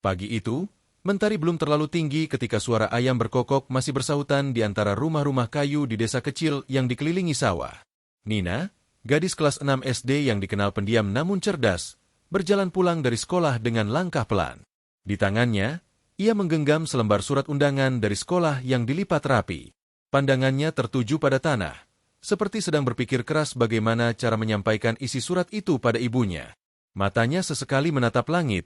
Pagi itu, mentari belum terlalu tinggi ketika suara ayam berkokok masih bersahutan di antara rumah-rumah kayu di desa kecil yang dikelilingi sawah. Nina, gadis kelas 6 SD yang dikenal pendiam namun cerdas, berjalan pulang dari sekolah dengan langkah pelan. Di tangannya, ia menggenggam selembar surat undangan dari sekolah yang dilipat rapi. Pandangannya tertuju pada tanah, seperti sedang berpikir keras bagaimana cara menyampaikan isi surat itu pada ibunya. Matanya sesekali menatap langit,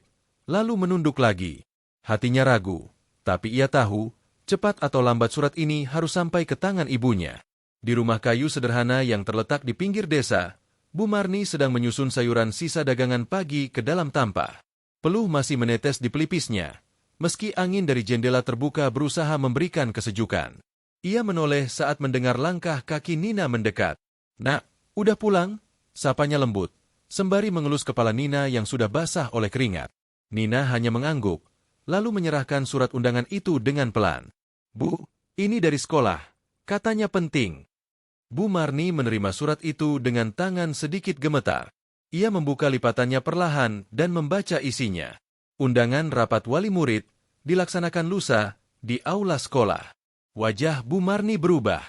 lalu menunduk lagi. Hatinya ragu, tapi ia tahu, cepat atau lambat surat ini harus sampai ke tangan ibunya. Di rumah kayu sederhana yang terletak di pinggir desa, Bu Marni sedang menyusun sayuran sisa dagangan pagi ke dalam tampah. Peluh masih menetes di pelipisnya, meski angin dari jendela terbuka berusaha memberikan kesejukan. Ia menoleh saat mendengar langkah kaki Nina mendekat. "Nak, udah pulang?" sapanya lembut, sembari mengelus kepala Nina yang sudah basah oleh keringat. Nina hanya mengangguk, lalu menyerahkan surat undangan itu dengan pelan. "Bu, ini dari sekolah, katanya penting." Bu Marni menerima surat itu dengan tangan sedikit gemetar. Ia membuka lipatannya perlahan dan membaca isinya. Undangan rapat wali murid dilaksanakan lusa di aula sekolah. Wajah Bu Marni berubah.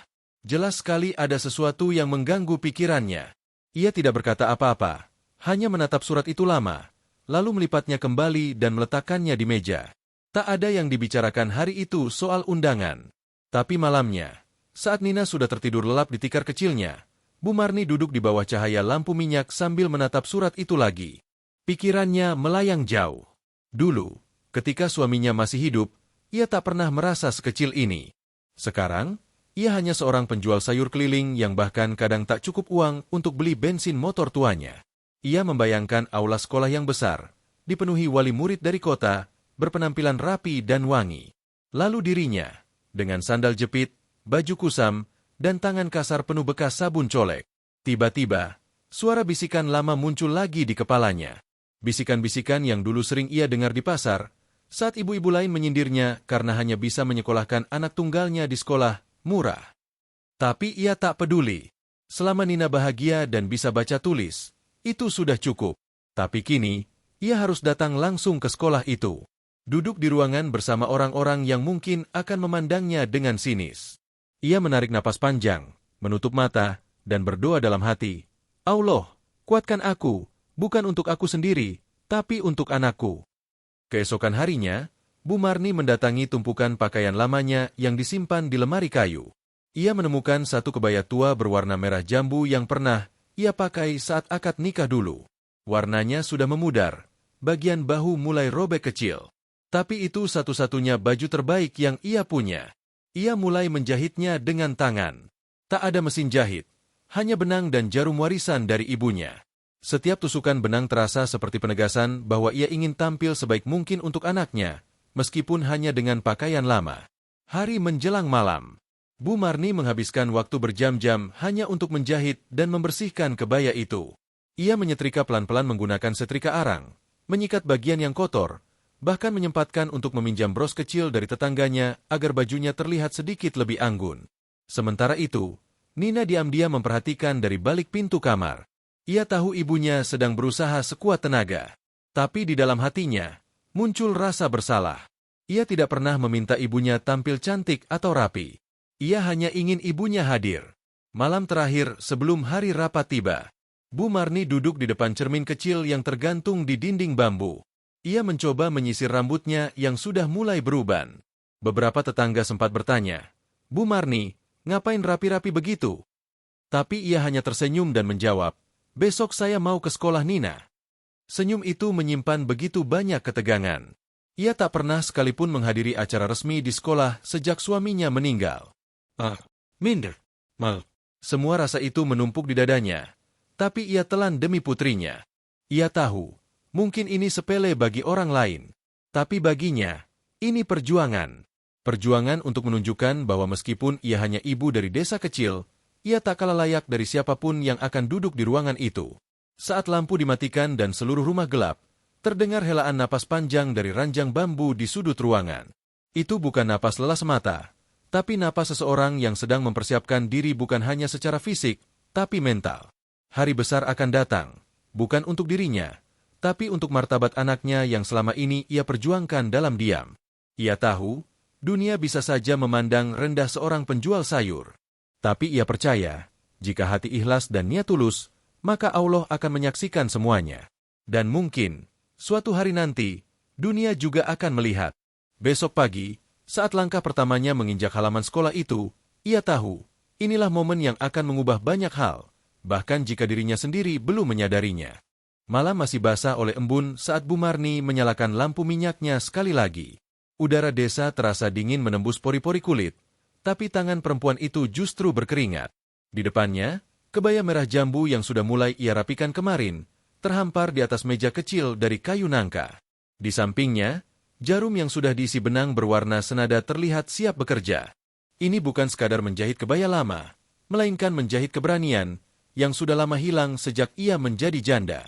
Jelas sekali ada sesuatu yang mengganggu pikirannya. Ia tidak berkata apa-apa, hanya menatap surat itu lama, lalu melipatnya kembali dan meletakkannya di meja. Tak ada yang dibicarakan hari itu soal undangan. Tapi malamnya, saat Nina sudah tertidur lelap di tikar kecilnya, Bu Marni duduk di bawah cahaya lampu minyak sambil menatap surat itu lagi. Pikirannya melayang jauh. Dulu, ketika suaminya masih hidup, ia tak pernah merasa sekecil ini. Sekarang, ia hanya seorang penjual sayur keliling yang bahkan kadang tak cukup uang untuk beli bensin motor tuanya. Ia membayangkan aula sekolah yang besar, dipenuhi wali murid dari kota, berpenampilan rapi dan wangi. Lalu dirinya, dengan sandal jepit, baju kusam, dan tangan kasar penuh bekas sabun colek. Tiba-tiba, suara bisikan lama muncul lagi di kepalanya. Bisikan-bisikan yang dulu sering ia dengar di pasar, saat ibu-ibu lain menyindirnya karena hanya bisa menyekolahkan anak tunggalnya di sekolah murah. Tapi ia tak peduli. Selama Nina bahagia dan bisa baca tulis, itu sudah cukup. Tapi kini, ia harus datang langsung ke sekolah itu. Duduk di ruangan bersama orang-orang yang mungkin akan memandangnya dengan sinis. Ia menarik napas panjang, menutup mata, dan berdoa dalam hati. "Allah, kuatkan aku, bukan untuk aku sendiri, tapi untuk anakku." Keesokan harinya, Bu Marni mendatangi tumpukan pakaian lamanya yang disimpan di lemari kayu. Ia menemukan satu kebaya tua berwarna merah jambu yang pernah ia pakai saat akad nikah dulu. Warnanya sudah memudar, bagian bahu mulai robek kecil. Tapi itu satu-satunya baju terbaik yang ia punya. Ia mulai menjahitnya dengan tangan. Tak ada mesin jahit, hanya benang dan jarum warisan dari ibunya. Setiap tusukan benang terasa seperti penegasan bahwa ia ingin tampil sebaik mungkin untuk anaknya, meskipun hanya dengan pakaian lama. Hari menjelang malam, Bu Marni menghabiskan waktu berjam-jam hanya untuk menjahit dan membersihkan kebaya itu. Ia menyetrika pelan-pelan menggunakan setrika arang, menyikat bagian yang kotor, bahkan menyempatkan untuk meminjam bros kecil dari tetangganya agar bajunya terlihat sedikit lebih anggun. Sementara itu, Nina diam-diam memperhatikan dari balik pintu kamar. Ia tahu ibunya sedang berusaha sekuat tenaga. Tapi di dalam hatinya, muncul rasa bersalah. Ia tidak pernah meminta ibunya tampil cantik atau rapi. Ia hanya ingin ibunya hadir. Malam terakhir sebelum hari rapat tiba, Bu Marni duduk di depan cermin kecil yang tergantung di dinding bambu. Ia mencoba menyisir rambutnya yang sudah mulai beruban. Beberapa tetangga sempat bertanya, "Bu Marni, ngapain rapi-rapi begitu?" Tapi ia hanya tersenyum dan menjawab, "Besok saya mau ke sekolah Nina." Senyum itu menyimpan begitu banyak ketegangan. Ia tak pernah sekalipun menghadiri acara resmi di sekolah sejak suaminya meninggal. Minder. Semua rasa itu menumpuk di dadanya, tapi ia telan demi putrinya. Ia tahu, mungkin ini sepele bagi orang lain, tapi baginya, ini perjuangan. Perjuangan untuk menunjukkan bahwa meskipun ia hanya ibu dari desa kecil, ia tak kalah layak dari siapapun yang akan duduk di ruangan itu. Saat lampu dimatikan dan seluruh rumah gelap, terdengar helaan napas panjang dari ranjang bambu di sudut ruangan. Itu bukan napas lelah semata, tapi napas seseorang yang sedang mempersiapkan diri bukan hanya secara fisik, tapi mental. Hari besar akan datang, bukan untuk dirinya, Tapi untuk martabat anaknya yang selama ini ia perjuangkan dalam diam. Ia tahu, dunia bisa saja memandang rendah seorang penjual sayur. Tapi ia percaya, jika hati ikhlas dan niat tulus, maka Allah akan menyaksikan semuanya. Dan mungkin, suatu hari nanti, dunia juga akan melihat. Besok pagi, saat langkah pertamanya menginjak halaman sekolah itu, ia tahu, inilah momen yang akan mengubah banyak hal, bahkan jika dirinya sendiri belum menyadarinya. Malam masih basah oleh embun saat Bu Marni menyalakan lampu minyaknya sekali lagi. Udara desa terasa dingin menembus pori-pori kulit, tapi tangan perempuan itu justru berkeringat. Di depannya, kebaya merah jambu yang sudah mulai ia rapikan kemarin, terhampar di atas meja kecil dari kayu nangka. Di sampingnya, jarum yang sudah diisi benang berwarna senada terlihat siap bekerja. Ini bukan sekadar menjahit kebaya lama, melainkan menjahit keberanian yang sudah lama hilang sejak ia menjadi janda.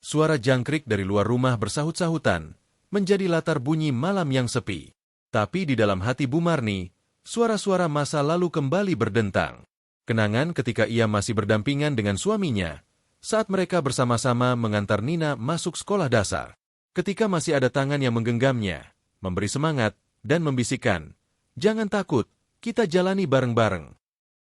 Suara jangkrik dari luar rumah bersahut-sahutan, menjadi latar bunyi malam yang sepi. Tapi di dalam hati Bu Marni, suara-suara masa lalu kembali berdentang. Kenangan ketika ia masih berdampingan dengan suaminya, saat mereka bersama-sama mengantar Nina masuk sekolah dasar. Ketika masih ada tangan yang menggenggamnya, memberi semangat, dan membisikkan, "Jangan takut, kita jalani bareng-bareng."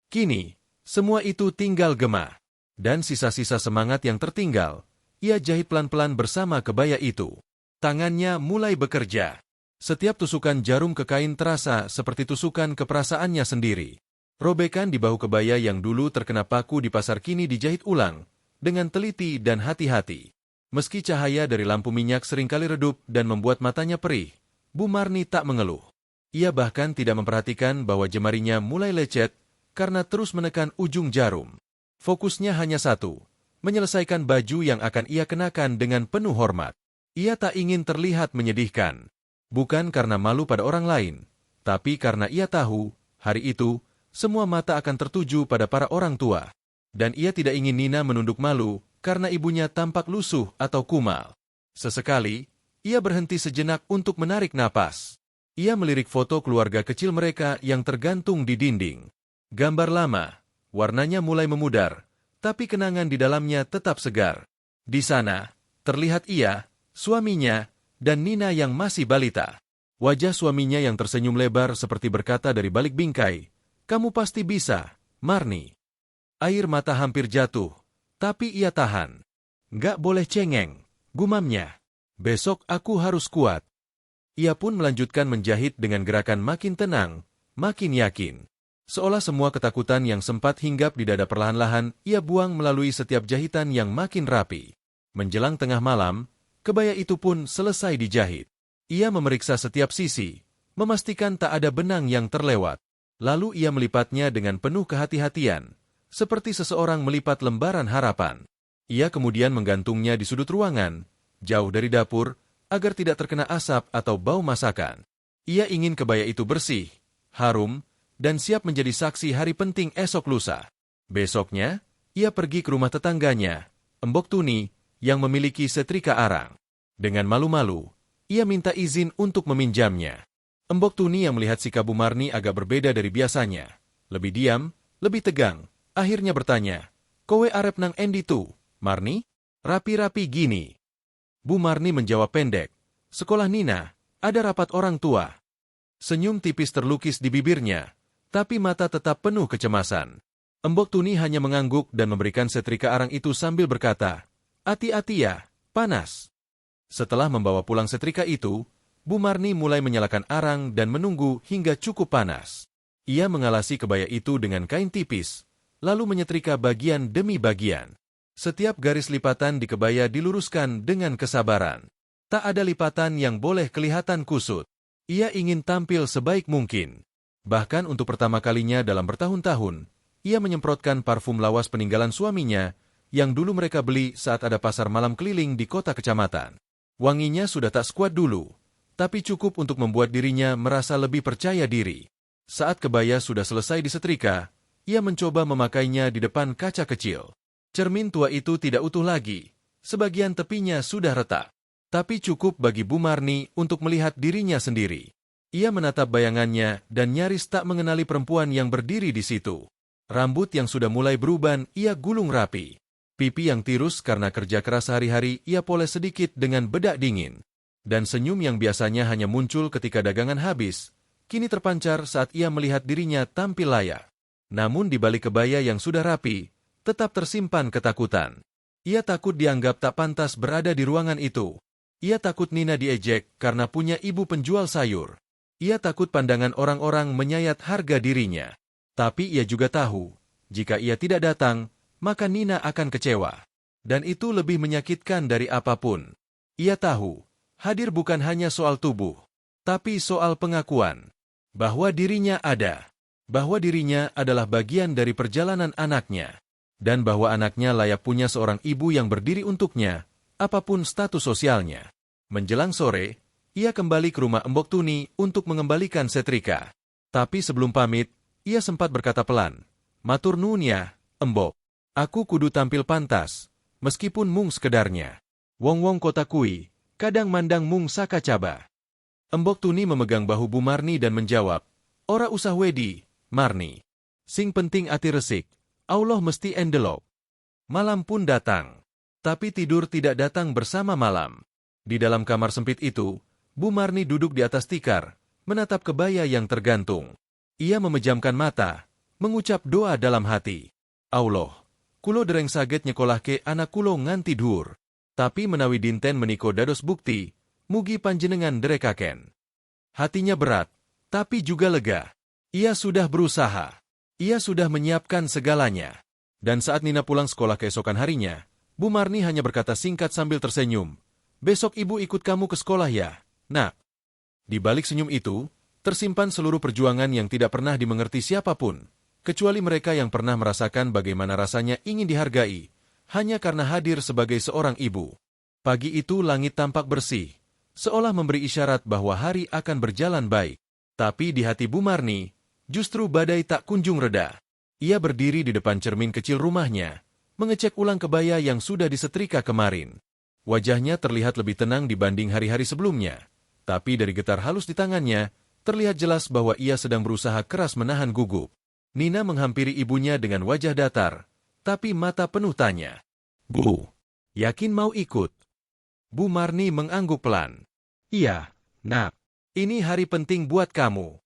Kini, semua itu tinggal gema. Dan sisa-sisa semangat yang tertinggal, ia jahit pelan-pelan bersama kebaya itu. Tangannya mulai bekerja. Setiap tusukan jarum ke kain terasa seperti tusukan ke perasaannya sendiri. Robekan di bahu kebaya yang dulu terkena paku di pasar kini dijahit ulang, dengan teliti dan hati-hati. Meski cahaya dari lampu minyak seringkali redup dan membuat matanya perih, Bu Marni tak mengeluh. Ia bahkan tidak memperhatikan bahwa jemarinya mulai lecet karena terus menekan ujung jarum. Fokusnya hanya satu, menyelesaikan baju yang akan ia kenakan dengan penuh hormat. Ia tak ingin terlihat menyedihkan. Bukan karena malu pada orang lain, tapi karena ia tahu, hari itu, semua mata akan tertuju pada para orang tua. Dan ia tidak ingin Nina menunduk malu karena ibunya tampak lusuh atau kumal. Sesekali, ia berhenti sejenak untuk menarik napas. Ia melirik foto keluarga kecil mereka yang tergantung di dinding. Gambar lama, warnanya mulai memudar, tapi kenangan di dalamnya tetap segar. Di sana, terlihat ia, suaminya, dan Nina yang masih balita. Wajah suaminya yang tersenyum lebar seperti berkata dari balik bingkai, "Kamu pasti bisa, Marni." Air mata hampir jatuh, tapi ia tahan. "Nggak boleh cengeng," gumamnya. "Besok aku harus kuat." Ia pun melanjutkan menjahit dengan gerakan makin tenang, makin yakin. Seolah semua ketakutan yang sempat hinggap di dada perlahan-lahan, ia buang melalui setiap jahitan yang makin rapi. Menjelang tengah malam, kebaya itu pun selesai dijahit. Ia memeriksa setiap sisi, memastikan tak ada benang yang terlewat. Lalu ia melipatnya dengan penuh kehati-hatian, seperti seseorang melipat lembaran harapan. Ia kemudian menggantungnya di sudut ruangan, jauh dari dapur, agar tidak terkena asap atau bau masakan. Ia ingin kebaya itu bersih, harum, dan siap menjadi saksi hari penting esok lusa. Besoknya, ia pergi ke rumah tetangganya, Embok Tuni, yang memiliki setrika arang. Dengan malu-malu, ia minta izin untuk meminjamnya. Embok Tuni yang melihat sikap Bu Marni agak berbeda dari biasanya. Lebih diam, lebih tegang, akhirnya bertanya, "Kowe arep nang endi tu, Marni? Rapi-rapi gini." Bu Marni menjawab pendek, "Sekolah Nina, ada rapat orang tua." Senyum tipis terlukis di bibirnya, tapi mata tetap penuh kecemasan. Embok Tuni hanya mengangguk dan memberikan setrika arang itu sambil berkata, "Hati-hati ya, panas." Setelah membawa pulang setrika itu, Bu Marni mulai menyalakan arang dan menunggu hingga cukup panas. Ia mengalasi kebaya itu dengan kain tipis, lalu menyetrika bagian demi bagian. Setiap garis lipatan di kebaya diluruskan dengan kesabaran. Tak ada lipatan yang boleh kelihatan kusut. Ia ingin tampil sebaik mungkin. Bahkan untuk pertama kalinya dalam bertahun-tahun, ia menyemprotkan parfum lawas peninggalan suaminya yang dulu mereka beli saat ada pasar malam keliling di kota kecamatan. Wanginya sudah tak sekuat dulu, tapi cukup untuk membuat dirinya merasa lebih percaya diri. Saat kebaya sudah selesai disetrika, ia mencoba memakainya di depan kaca kecil. Cermin tua itu tidak utuh lagi, sebagian tepinya sudah retak. Tapi cukup bagi Bu Marni untuk melihat dirinya sendiri. Ia menatap bayangannya dan nyaris tak mengenali perempuan yang berdiri di situ. Rambut yang sudah mulai beruban ia gulung rapi. Pipi yang tirus karena kerja keras sehari-hari ia poles sedikit dengan bedak dingin. Dan senyum yang biasanya hanya muncul ketika dagangan habis, kini terpancar saat ia melihat dirinya tampil layak. Namun di balik kebaya yang sudah rapi, tetap tersimpan ketakutan. Ia takut dianggap tak pantas berada di ruangan itu. Ia takut Nina diejek karena punya ibu penjual sayur. Ia takut pandangan orang-orang menyayat harga dirinya. Tapi ia juga tahu, jika ia tidak datang, maka Nina akan kecewa. Dan itu lebih menyakitkan dari apapun. Ia tahu, hadir bukan hanya soal tubuh, tapi soal pengakuan bahwa dirinya ada, bahwa dirinya adalah bagian dari perjalanan anaknya, dan bahwa anaknya layak punya seorang ibu yang berdiri untuknya, apapun status sosialnya. Menjelang sore, ia kembali ke rumah Embok Tuni untuk mengembalikan setrika. Tapi sebelum pamit, ia sempat berkata pelan, "Matur nuwun ya, Embok. Aku kudu tampil pantas, meskipun mung sekedarnya. Wong-wong kota kui, kadang mandang mung sakacaba." Embok Tuni memegang bahu Bu Marni dan menjawab, "Ora usah wedi, Marni. Sing penting ati resik, Allah mesti endelok." Malam pun datang, tapi tidur tidak datang bersama malam. Di dalam kamar sempit itu, Bu Marni duduk di atas tikar, menatap kebaya yang tergantung. Ia memejamkan mata, mengucap doa dalam hati. "Allah, kulo dereng saget nyekolahke anak kulo nganti dhuwur. Tapi menawi dinten meniko dados bukti, mugi panjenengan derekaken." Hatinya berat, tapi juga lega. Ia sudah berusaha. Ia sudah menyiapkan segalanya. Dan saat Nina pulang sekolah keesokan harinya, Bu Marni hanya berkata singkat sambil tersenyum, "Besok ibu ikut kamu ke sekolah ya, Nak." Di balik senyum itu, tersimpan seluruh perjuangan yang tidak pernah dimengerti siapapun, kecuali mereka yang pernah merasakan bagaimana rasanya ingin dihargai, hanya karena hadir sebagai seorang ibu. Pagi itu langit tampak bersih, seolah memberi isyarat bahwa hari akan berjalan baik. Tapi di hati Bu Marni, justru badai tak kunjung reda. Ia berdiri di depan cermin kecil rumahnya, mengecek ulang kebaya yang sudah disetrika kemarin. Wajahnya terlihat lebih tenang dibanding hari-hari sebelumnya, tapi dari getar halus di tangannya, terlihat jelas bahwa ia sedang berusaha keras menahan gugup. Nina menghampiri ibunya dengan wajah datar, tapi mata penuh tanya. "Bu, yakin mau ikut?" Bu Marni mengangguk pelan. "Iya, Nak. Ini hari penting buat kamu."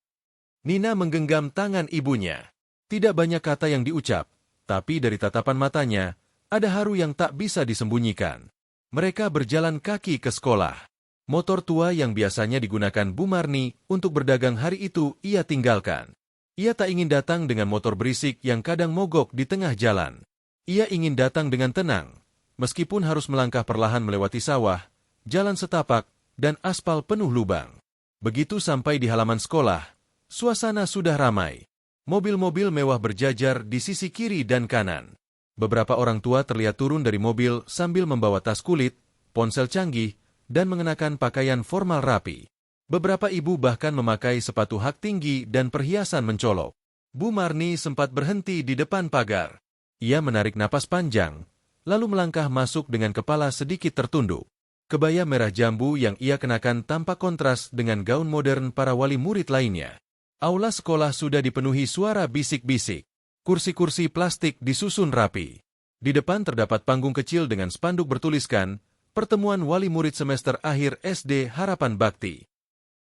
Nina menggenggam tangan ibunya. Tidak banyak kata yang diucap, tapi dari tatapan matanya, ada haru yang tak bisa disembunyikan. Mereka berjalan kaki ke sekolah. Motor tua yang biasanya digunakan Bu Marni untuk berdagang hari itu ia tinggalkan. Ia tak ingin datang dengan motor berisik yang kadang mogok di tengah jalan. Ia ingin datang dengan tenang, meskipun harus melangkah perlahan melewati sawah, jalan setapak, dan aspal penuh lubang. Begitu sampai di halaman sekolah, suasana sudah ramai. Mobil-mobil mewah berjajar di sisi kiri dan kanan. Beberapa orang tua terlihat turun dari mobil sambil membawa tas kulit, ponsel canggih, dan mengenakan pakaian formal rapi. Beberapa ibu bahkan memakai sepatu hak tinggi dan perhiasan mencolok. Bu Marni sempat berhenti di depan pagar. Ia menarik napas panjang, lalu melangkah masuk dengan kepala sedikit tertunduk. Kebaya merah jambu yang ia kenakan tampak kontras dengan gaun modern para wali murid lainnya. Aula sekolah sudah dipenuhi suara bisik-bisik. Kursi-kursi plastik disusun rapi. Di depan terdapat panggung kecil dengan spanduk bertuliskan, "Pertemuan Wali Murid Semester Akhir SD Harapan Bakti."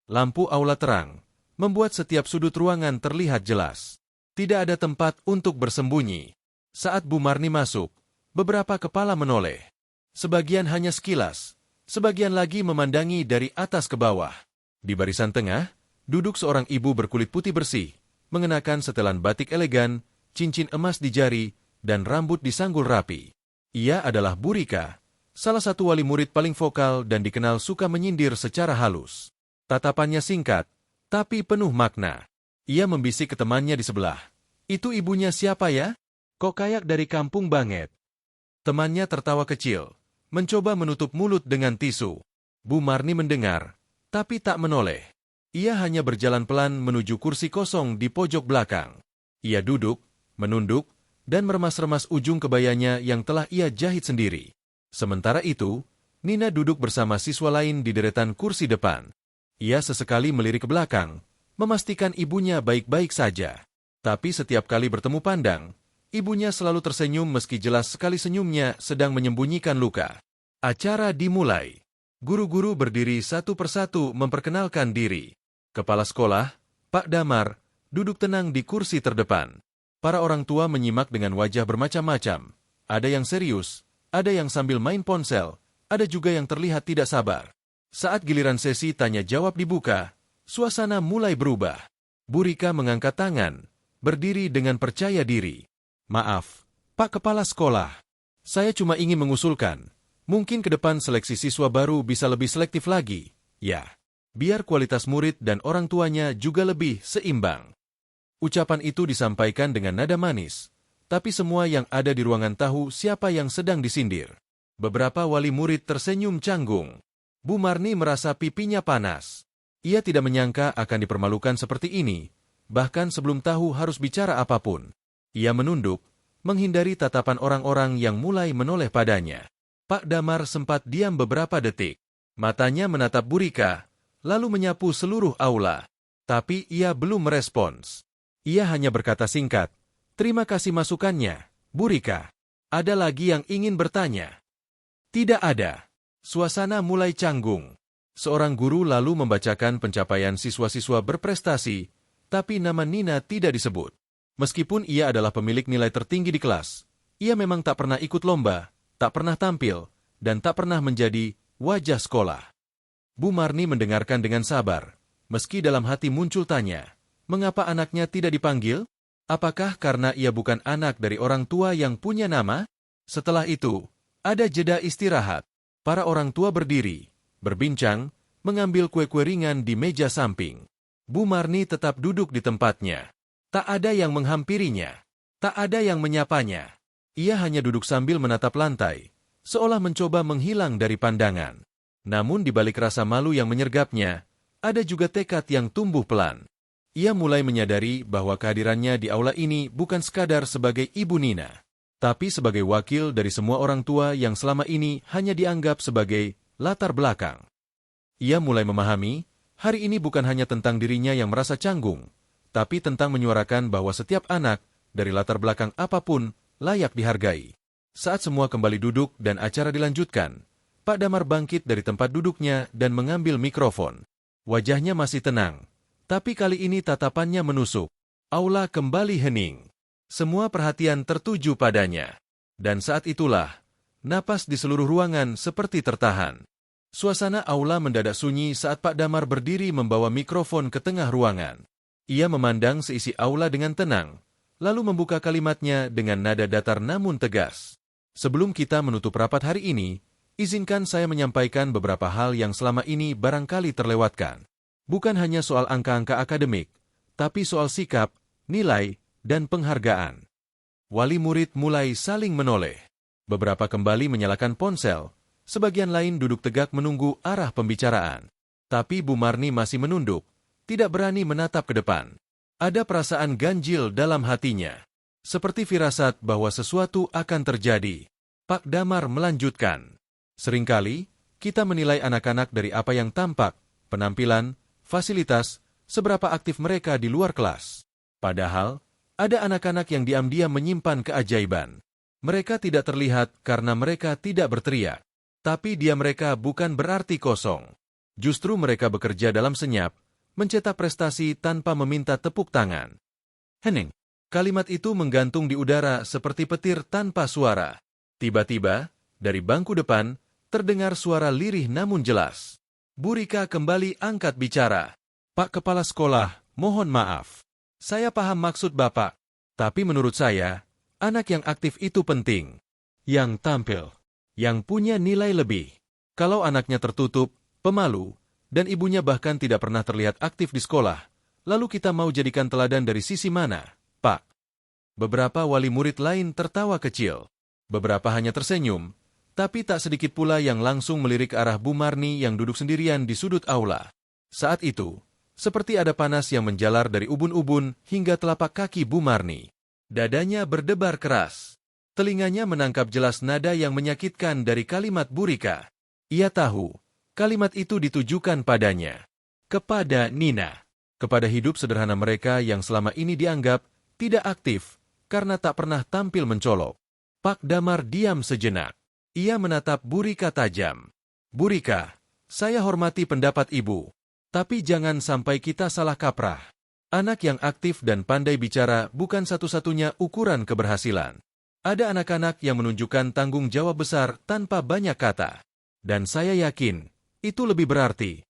Lampu aula terang, membuat setiap sudut ruangan terlihat jelas. Tidak ada tempat untuk bersembunyi. Saat Bu Marni masuk, beberapa kepala menoleh. Sebagian hanya sekilas, sebagian lagi memandangi dari atas ke bawah. Di barisan tengah, duduk seorang ibu berkulit putih bersih, mengenakan setelan batik elegan, cincin emas di jari, dan rambut disanggul rapi. Ia adalah Bu Rika, salah satu wali murid paling vokal dan dikenal suka menyindir secara halus. Tatapannya singkat, tapi penuh makna. Ia membisik ke temannya di sebelah. "Itu ibunya siapa ya? Kok kayak dari kampung banget?" Temannya tertawa kecil, mencoba menutup mulut dengan tisu. Bu Marni mendengar, tapi tak menoleh. Ia hanya berjalan pelan menuju kursi kosong di pojok belakang. Ia duduk, menunduk, dan meremas-remas ujung kebayanya yang telah ia jahit sendiri. Sementara itu, Nina duduk bersama siswa lain di deretan kursi depan. Ia sesekali melirik ke belakang, memastikan ibunya baik-baik saja. Tapi setiap kali bertemu pandang, Ibunya selalu tersenyum meski jelas sekali senyumnya sedang menyembunyikan luka. Acara dimulai. Guru-guru berdiri satu persatu memperkenalkan diri. Kepala sekolah, Pak Damar, duduk tenang di kursi terdepan. Para orang tua menyimak dengan wajah bermacam-macam. Ada yang serius, ada yang sambil main ponsel, ada juga yang terlihat tidak sabar. Saat giliran sesi tanya jawab dibuka, suasana mulai berubah. Bu Rika mengangkat tangan, berdiri dengan percaya diri. Maaf, Pak Kepala Sekolah. Saya cuma ingin mengusulkan, mungkin ke depan seleksi siswa baru bisa lebih selektif lagi. Ya, biar kualitas murid dan orang tuanya juga lebih seimbang. Ucapan itu disampaikan dengan nada manis, tapi semua yang ada di ruangan tahu siapa yang sedang disindir. Beberapa wali murid tersenyum canggung. Bu Marni merasa pipinya panas. Ia tidak menyangka akan dipermalukan seperti ini, bahkan sebelum tahu harus bicara apapun. Ia menunduk, menghindari tatapan orang-orang yang mulai menoleh padanya. Pak Damar sempat diam beberapa detik. Matanya menatap Bu Rika, lalu menyapu seluruh aula. Tapi ia belum merespons. Ia hanya berkata singkat, "Terima kasih masukannya, Bu Rika. Ada lagi yang ingin bertanya?" Tidak ada. Suasana mulai canggung. Seorang guru lalu membacakan pencapaian siswa-siswa berprestasi, tapi nama Nina tidak disebut. Meskipun ia adalah pemilik nilai tertinggi di kelas, ia memang tak pernah ikut lomba, tak pernah tampil, dan tak pernah menjadi wajah sekolah. Bu Marni mendengarkan dengan sabar, meski dalam hati muncul tanya, mengapa anaknya tidak dipanggil? Apakah karena ia bukan anak dari orang tua yang punya nama? Setelah itu, ada jeda istirahat. Para orang tua berdiri, berbincang, mengambil kue-kue ringan di meja samping. Bu Marni tetap duduk di tempatnya. Tak ada yang menghampirinya. Tak ada yang menyapanya. Ia hanya duduk sambil menatap lantai, seolah mencoba menghilang dari pandangan. Namun di balik rasa malu yang menyergapnya, ada juga tekad yang tumbuh pelan. Ia mulai menyadari bahwa kehadirannya di aula ini bukan sekadar sebagai ibu Nina, tapi sebagai wakil dari semua orang tua yang selama ini hanya dianggap sebagai latar belakang. Ia mulai memahami, hari ini bukan hanya tentang dirinya yang merasa canggung, tapi tentang menyuarakan bahwa setiap anak, dari latar belakang apapun, layak dihargai. Saat semua kembali duduk dan acara dilanjutkan, Pak Damar bangkit dari tempat duduknya dan mengambil mikrofon. Wajahnya masih tenang, tapi kali ini tatapannya menusuk. Aula kembali hening. Semua perhatian tertuju padanya. Dan saat itulah, napas di seluruh ruangan seperti tertahan. Suasana aula mendadak sunyi saat Pak Damar berdiri membawa mikrofon ke tengah ruangan. Ia memandang seisi aula dengan tenang, lalu membuka kalimatnya dengan nada datar namun tegas. Sebelum kita menutup rapat hari ini, izinkan saya menyampaikan beberapa hal yang selama ini barangkali terlewatkan. Bukan hanya soal angka-angka akademik, tapi soal sikap, nilai, dan penghargaan. Wali murid mulai saling menoleh. Beberapa kembali menyalakan ponsel, sebagian lain duduk tegak menunggu arah pembicaraan. Tapi Bu Marni masih menunduk, tidak berani menatap ke depan. Ada perasaan ganjil dalam hatinya. Seperti firasat bahwa sesuatu akan terjadi. Pak Damar melanjutkan. Seringkali, kita menilai anak-anak dari apa yang tampak, penampilan, fasilitas, seberapa aktif mereka di luar kelas. Padahal, ada anak-anak yang diam-diam menyimpan keajaiban. Mereka tidak terlihat karena mereka tidak berteriak. Tapi dia mereka bukan berarti kosong. Justru mereka bekerja dalam senyap, mencetak prestasi tanpa meminta tepuk tangan. Hening. Kalimat itu menggantung di udara seperti petir tanpa suara. Tiba-tiba, dari bangku depan, terdengar suara lirih namun jelas. Bu Rika kembali angkat bicara. Pak Kepala Sekolah, mohon maaf. Saya paham maksud Bapak. Tapi menurut saya, anak yang aktif itu penting. Yang tampil. Yang punya nilai lebih. Kalau anaknya tertutup, pemalu, dan ibunya bahkan tidak pernah terlihat aktif di sekolah, lalu kita mau jadikan teladan dari sisi mana, Pak? Beberapa wali murid lain tertawa kecil. Beberapa hanya tersenyum, tapi tak sedikit pula yang langsung melirik ke arah Bu Marni yang duduk sendirian di sudut aula. Saat itu, seperti ada panas yang menjalar dari ubun-ubun hingga telapak kaki Bu Marni. Dadanya berdebar keras. Telinganya menangkap jelas nada yang menyakitkan dari kalimat Bu Rika. Ia tahu, kalimat itu ditujukan padanya. Kepada Nina. Kepada hidup sederhana mereka yang selama ini dianggap tidak aktif, karena tak pernah tampil mencolok. Pak Damar diam sejenak. Ia menatap Bu Rika tajam. Bu Rika, saya hormati pendapat Ibu. Tapi jangan sampai kita salah kaprah. Anak yang aktif dan pandai bicara bukan satu-satunya ukuran keberhasilan. Ada anak-anak yang menunjukkan tanggung jawab besar tanpa banyak kata. Dan saya yakin, itu lebih berarti.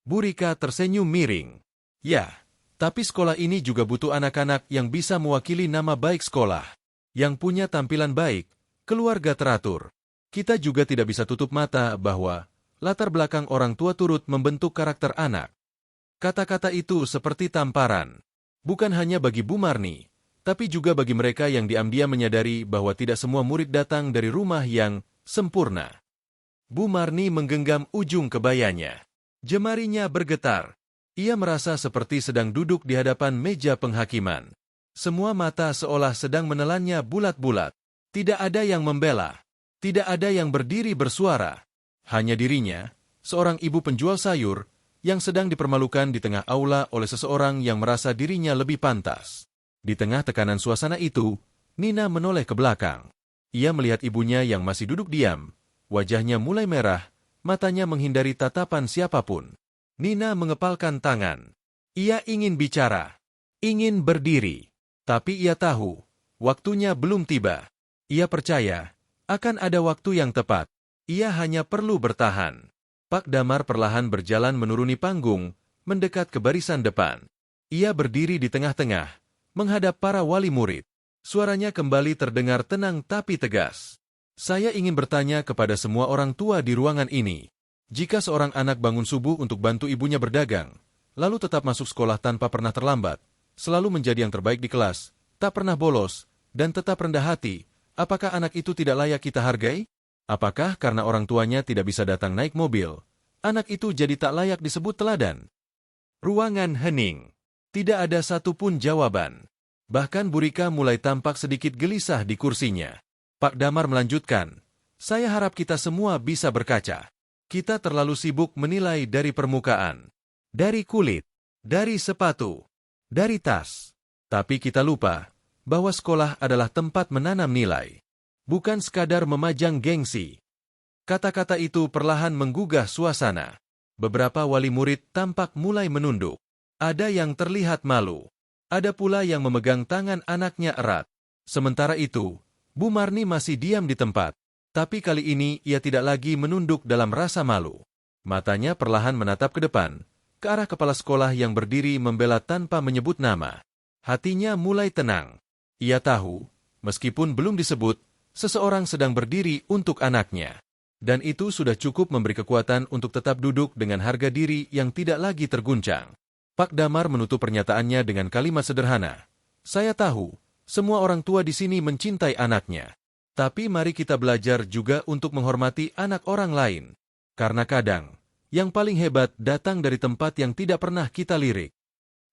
Bu Rika tersenyum miring. Ya, tapi sekolah ini juga butuh anak-anak yang bisa mewakili nama baik sekolah. Yang punya tampilan baik, keluarga teratur. Kita juga tidak bisa tutup mata bahwa latar belakang orang tua turut membentuk karakter anak. Kata-kata itu seperti tamparan. Bukan hanya bagi Bu Marni, tapi juga bagi mereka yang diam-diam menyadari bahwa tidak semua murid datang dari rumah yang sempurna. Bu Marni menggenggam ujung kebayanya. Jemarinya bergetar. Ia merasa seperti sedang duduk di hadapan meja penghakiman. Semua mata seolah sedang menelannya bulat-bulat. Tidak ada yang membela. Tidak ada yang berdiri bersuara. Hanya dirinya, seorang ibu penjual sayur, yang sedang dipermalukan di tengah aula oleh seseorang yang merasa dirinya lebih pantas. Di tengah tekanan suasana itu, Nina menoleh ke belakang. Ia melihat ibunya yang masih duduk diam. Wajahnya mulai merah, matanya menghindari tatapan siapapun. Nina mengepalkan tangan. Ia ingin bicara, ingin berdiri. Tapi ia tahu, waktunya belum tiba. Ia percaya, akan ada waktu yang tepat. Ia hanya perlu bertahan. Pak Damar perlahan berjalan menuruni panggung, mendekat ke barisan depan. Ia berdiri di tengah-tengah, menghadap para wali murid. Suaranya kembali terdengar tenang tapi tegas. Saya ingin bertanya kepada semua orang tua di ruangan ini. Jika seorang anak bangun subuh untuk bantu ibunya berdagang, lalu tetap masuk sekolah tanpa pernah terlambat, selalu menjadi yang terbaik di kelas, tak pernah bolos, dan tetap rendah hati, apakah anak itu tidak layak kita hargai? Apakah karena orang tuanya tidak bisa datang naik mobil, anak itu jadi tak layak disebut teladan? Ruangan hening. Tidak ada satupun jawaban. Bahkan Bu Rika mulai tampak sedikit gelisah di kursinya. Pak Damar melanjutkan, saya harap kita semua bisa berkaca. Kita terlalu sibuk menilai dari permukaan, dari kulit, dari sepatu, dari tas. Tapi kita lupa bahwa sekolah adalah tempat menanam nilai. Bukan sekadar memajang gengsi. Kata-kata itu perlahan menggugah suasana. Beberapa wali murid tampak mulai menunduk. Ada yang terlihat malu. Ada pula yang memegang tangan anaknya erat. Sementara itu, Bu Marni masih diam di tempat. Tapi kali ini ia tidak lagi menunduk dalam rasa malu. Matanya perlahan menatap ke depan, ke arah kepala sekolah yang berdiri membela tanpa menyebut nama. Hatinya mulai tenang. Ia tahu, meskipun belum disebut, seseorang sedang berdiri untuk anaknya. Dan itu sudah cukup memberi kekuatan untuk tetap duduk dengan harga diri yang tidak lagi terguncang. Pak Damar menutup pernyataannya dengan kalimat sederhana. Saya tahu, semua orang tua di sini mencintai anaknya. Tapi mari kita belajar juga untuk menghormati anak orang lain. Karena kadang, yang paling hebat datang dari tempat yang tidak pernah kita lirik.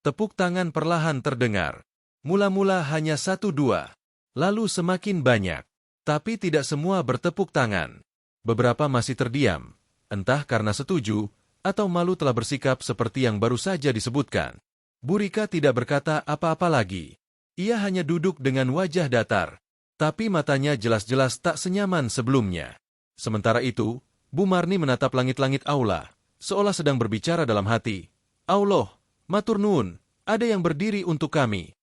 Tepuk tangan perlahan terdengar. Mula-mula hanya 1-2, lalu semakin banyak. Tapi tidak semua bertepuk tangan. Beberapa masih terdiam, entah karena setuju, atau malu telah bersikap seperti yang baru saja disebutkan. Bu Rika tidak berkata apa-apa lagi. Ia hanya duduk dengan wajah datar, tapi matanya jelas-jelas tak senyaman sebelumnya. Sementara itu, Bu Marni menatap langit-langit aula, seolah sedang berbicara dalam hati. Allah, matur nuwun, ada yang berdiri untuk kami.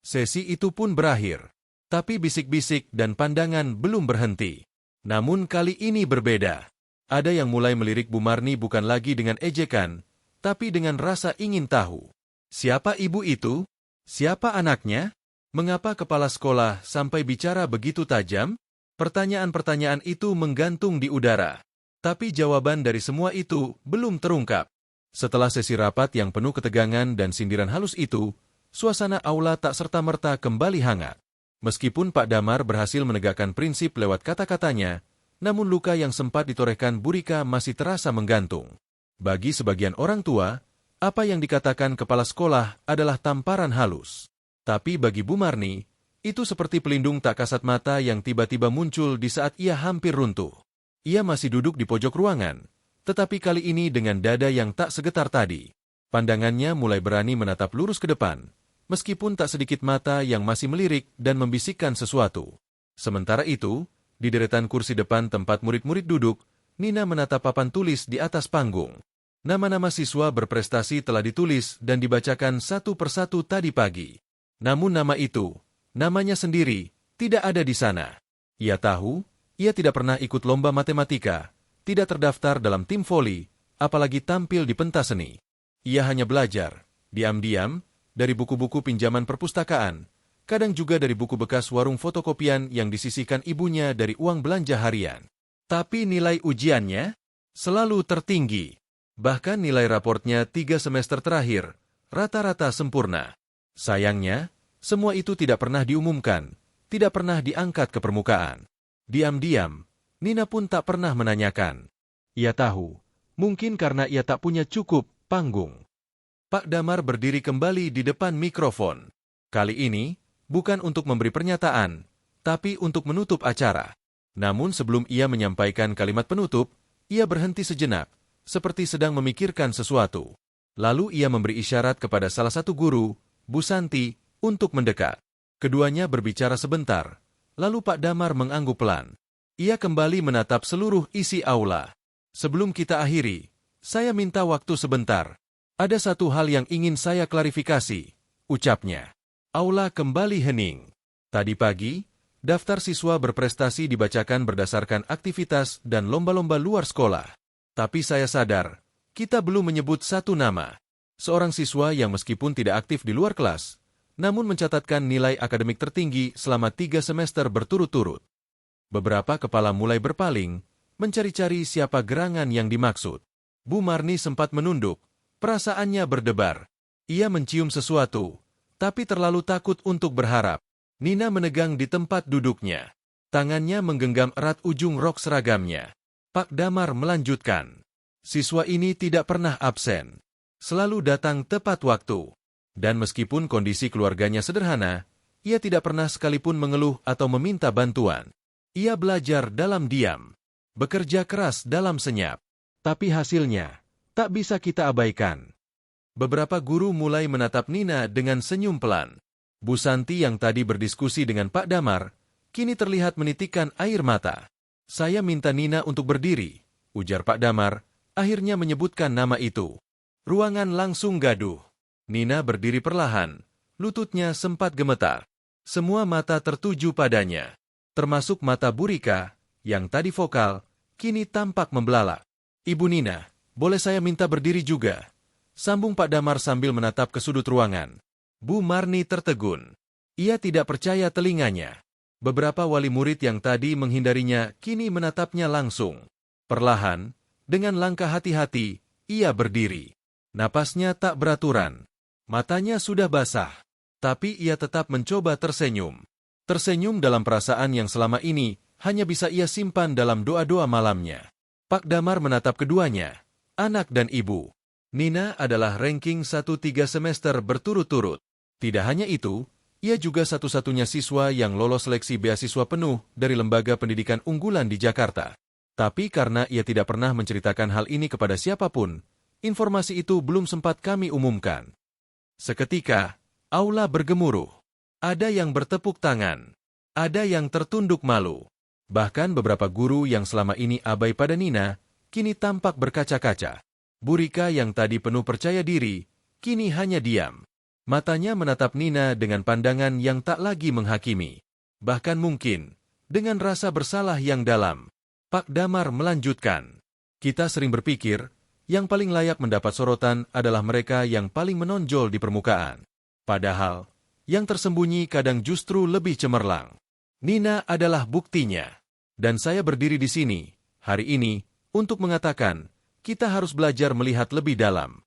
Sesi itu pun berakhir. Tapi bisik-bisik dan pandangan belum berhenti. Namun kali ini berbeda. Ada yang mulai melirik Bu Marni bukan lagi dengan ejekan, tapi dengan rasa ingin tahu. Siapa ibu itu? Siapa anaknya? Mengapa kepala sekolah sampai bicara begitu tajam? Pertanyaan-pertanyaan itu menggantung di udara. Tapi jawaban dari semua itu belum terungkap. Setelah sesi rapat yang penuh ketegangan dan sindiran halus itu, suasana aula tak serta-merta kembali hangat. Meskipun Pak Damar berhasil menegakkan prinsip lewat kata-katanya, namun luka yang sempat ditorehkan Bu Rika masih terasa menggantung. Bagi sebagian orang tua, apa yang dikatakan kepala sekolah adalah tamparan halus. Tapi bagi Bu Marni, itu seperti pelindung tak kasat mata yang tiba-tiba muncul di saat ia hampir runtuh. Ia masih duduk di pojok ruangan, tetapi kali ini dengan dada yang tak segetar tadi. Pandangannya mulai berani menatap lurus ke depan, meskipun tak sedikit mata yang masih melirik dan membisikkan sesuatu. Sementara itu, di deretan kursi depan tempat murid-murid duduk, Nina menatap papan tulis di atas panggung. Nama-nama siswa berprestasi telah ditulis dan dibacakan satu persatu tadi pagi. Namun nama itu, namanya sendiri, tidak ada di sana. Ia tahu, ia tidak pernah ikut lomba matematika, tidak terdaftar dalam tim voli, apalagi tampil di pentas seni. Ia hanya belajar, diam-diam, dari buku-buku pinjaman perpustakaan, kadang juga dari buku bekas warung fotokopian yang disisihkan ibunya dari uang belanja harian. Tapi nilai ujiannya selalu tertinggi. Bahkan nilai raportnya 3 semester terakhir, rata-rata sempurna. Sayangnya, semua itu tidak pernah diumumkan, tidak pernah diangkat ke permukaan. Diam-diam, Nina pun tak pernah menanyakan. Ia tahu, mungkin karena ia tak punya cukup panggung. Pak Damar berdiri kembali di depan mikrofon. Kali ini, bukan untuk memberi pernyataan, tapi untuk menutup acara. Namun sebelum ia menyampaikan kalimat penutup, ia berhenti sejenak, seperti sedang memikirkan sesuatu. Lalu ia memberi isyarat kepada salah satu guru, Bu Santi, untuk mendekat. Keduanya berbicara sebentar, lalu Pak Damar mengangguk pelan. Ia kembali menatap seluruh isi aula. Sebelum kita akhiri, saya minta waktu sebentar. Ada satu hal yang ingin saya klarifikasi, ucapnya. Aula kembali hening. Tadi pagi, daftar siswa berprestasi dibacakan berdasarkan aktivitas dan lomba-lomba luar sekolah. Tapi saya sadar, kita belum menyebut satu nama. Seorang siswa yang meskipun tidak aktif di luar kelas, namun mencatatkan nilai akademik tertinggi selama 3 semester berturut-turut. Beberapa kepala mulai berpaling, mencari-cari siapa gerangan yang dimaksud. Bu Marni sempat menunduk, perasaannya berdebar. Ia mencium sesuatu, tapi terlalu takut untuk berharap. Nina menegang di tempat duduknya. Tangannya menggenggam erat ujung rok seragamnya. Pak Damar melanjutkan. Siswa ini tidak pernah absen. Selalu datang tepat waktu. Dan meskipun kondisi keluarganya sederhana, ia tidak pernah sekalipun mengeluh atau meminta bantuan. Ia belajar dalam diam. Bekerja keras dalam senyap. Tapi hasilnya, tak bisa kita abaikan. Beberapa guru mulai menatap Nina dengan senyum pelan. Bu Santi yang tadi berdiskusi dengan Pak Damar, kini terlihat menitikkan air mata. Saya minta Nina untuk berdiri, ujar Pak Damar, akhirnya menyebutkan nama itu. Ruangan langsung gaduh. Nina berdiri perlahan, lututnya sempat gemetar. Semua mata tertuju padanya, termasuk mata Bu Rika, yang tadi vokal, kini tampak membelalak. Ibu Nina, boleh saya minta berdiri juga? Sambung Pak Damar sambil menatap ke sudut ruangan. Bu Marni tertegun. Ia tidak percaya telinganya. Beberapa wali murid yang tadi menghindarinya kini menatapnya langsung. Perlahan, dengan langkah hati-hati, ia berdiri. Napasnya tak beraturan. Matanya sudah basah. Tapi ia tetap mencoba tersenyum. Tersenyum dalam perasaan yang selama ini hanya bisa ia simpan dalam doa-doa malamnya. Pak Damar menatap keduanya, anak dan ibu. Nina adalah ranking 1 3 semester berturut-turut. Tidak hanya itu, ia juga satu-satunya siswa yang lolos seleksi beasiswa penuh dari lembaga pendidikan unggulan di Jakarta. Tapi karena ia tidak pernah menceritakan hal ini kepada siapapun, informasi itu belum sempat kami umumkan. Seketika, aula bergemuruh. Ada yang bertepuk tangan. Ada yang tertunduk malu. Bahkan beberapa guru yang selama ini abai pada Nina, kini tampak berkaca-kaca. Bu Rika yang tadi penuh percaya diri, kini hanya diam. Matanya menatap Nina dengan pandangan yang tak lagi menghakimi. Bahkan mungkin, dengan rasa bersalah yang dalam. Pak Damar melanjutkan. Kita sering berpikir, yang paling layak mendapat sorotan adalah mereka yang paling menonjol di permukaan. Padahal, yang tersembunyi kadang justru lebih cemerlang. Nina adalah buktinya. Dan saya berdiri di sini, hari ini, untuk mengatakan, kita harus belajar melihat lebih dalam.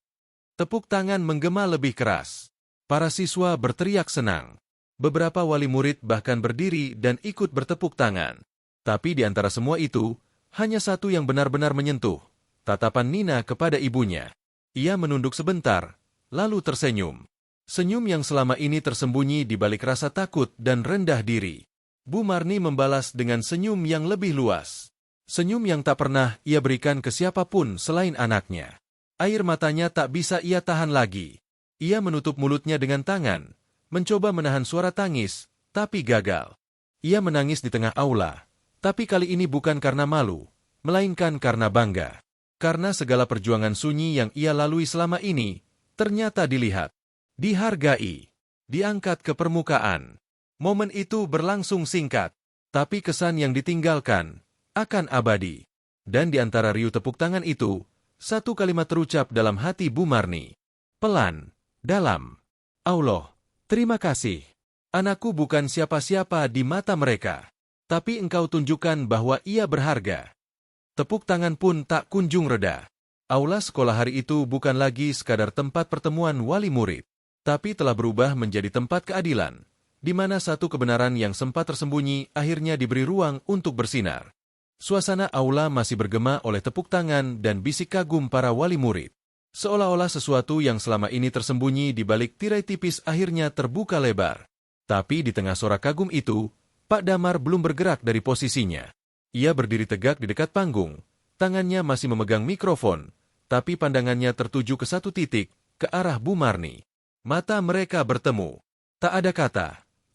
Tepuk tangan menggema lebih keras. Para siswa berteriak senang. Beberapa wali murid bahkan berdiri dan ikut bertepuk tangan. Tapi di antara semua itu, hanya satu yang benar-benar menyentuh. Tatapan Nina kepada ibunya. Ia menunduk sebentar, lalu tersenyum. Senyum yang selama ini tersembunyi di balik rasa takut dan rendah diri. Bu Marni membalas dengan senyum yang lebih luas. Senyum yang tak pernah ia berikan ke siapapun selain anaknya. Air matanya tak bisa ia tahan lagi. Ia menutup mulutnya dengan tangan, mencoba menahan suara tangis, tapi gagal. Ia menangis di tengah aula, tapi kali ini bukan karena malu, melainkan karena bangga. Karena segala perjuangan sunyi yang ia lalui selama ini, ternyata dilihat, dihargai, diangkat ke permukaan. Momen itu berlangsung singkat, tapi kesan yang ditinggalkan akan abadi. Dan di antara riuh tepuk tangan itu, satu kalimat terucap dalam hati Bu Marni. Pelan, dalam. Allah, terima kasih. Anakku bukan siapa-siapa di mata mereka, tapi engkau tunjukkan bahwa ia berharga. Tepuk tangan pun tak kunjung reda. Aula sekolah hari itu bukan lagi sekadar tempat pertemuan wali murid, tapi telah berubah menjadi tempat keadilan, di mana satu kebenaran yang sempat tersembunyi akhirnya diberi ruang untuk bersinar. Suasana aula masih bergema oleh tepuk tangan dan bisik kagum para wali murid. Seolah-olah sesuatu yang selama ini tersembunyi di balik tirai tipis akhirnya terbuka lebar. Tapi di tengah sorak kagum itu, Pak Damar belum bergerak dari posisinya. Ia berdiri tegak di dekat panggung, tangannya masih memegang mikrofon, tapi pandangannya tertuju ke satu titik, ke arah Bu Marni. Mata mereka bertemu. Tak ada kata,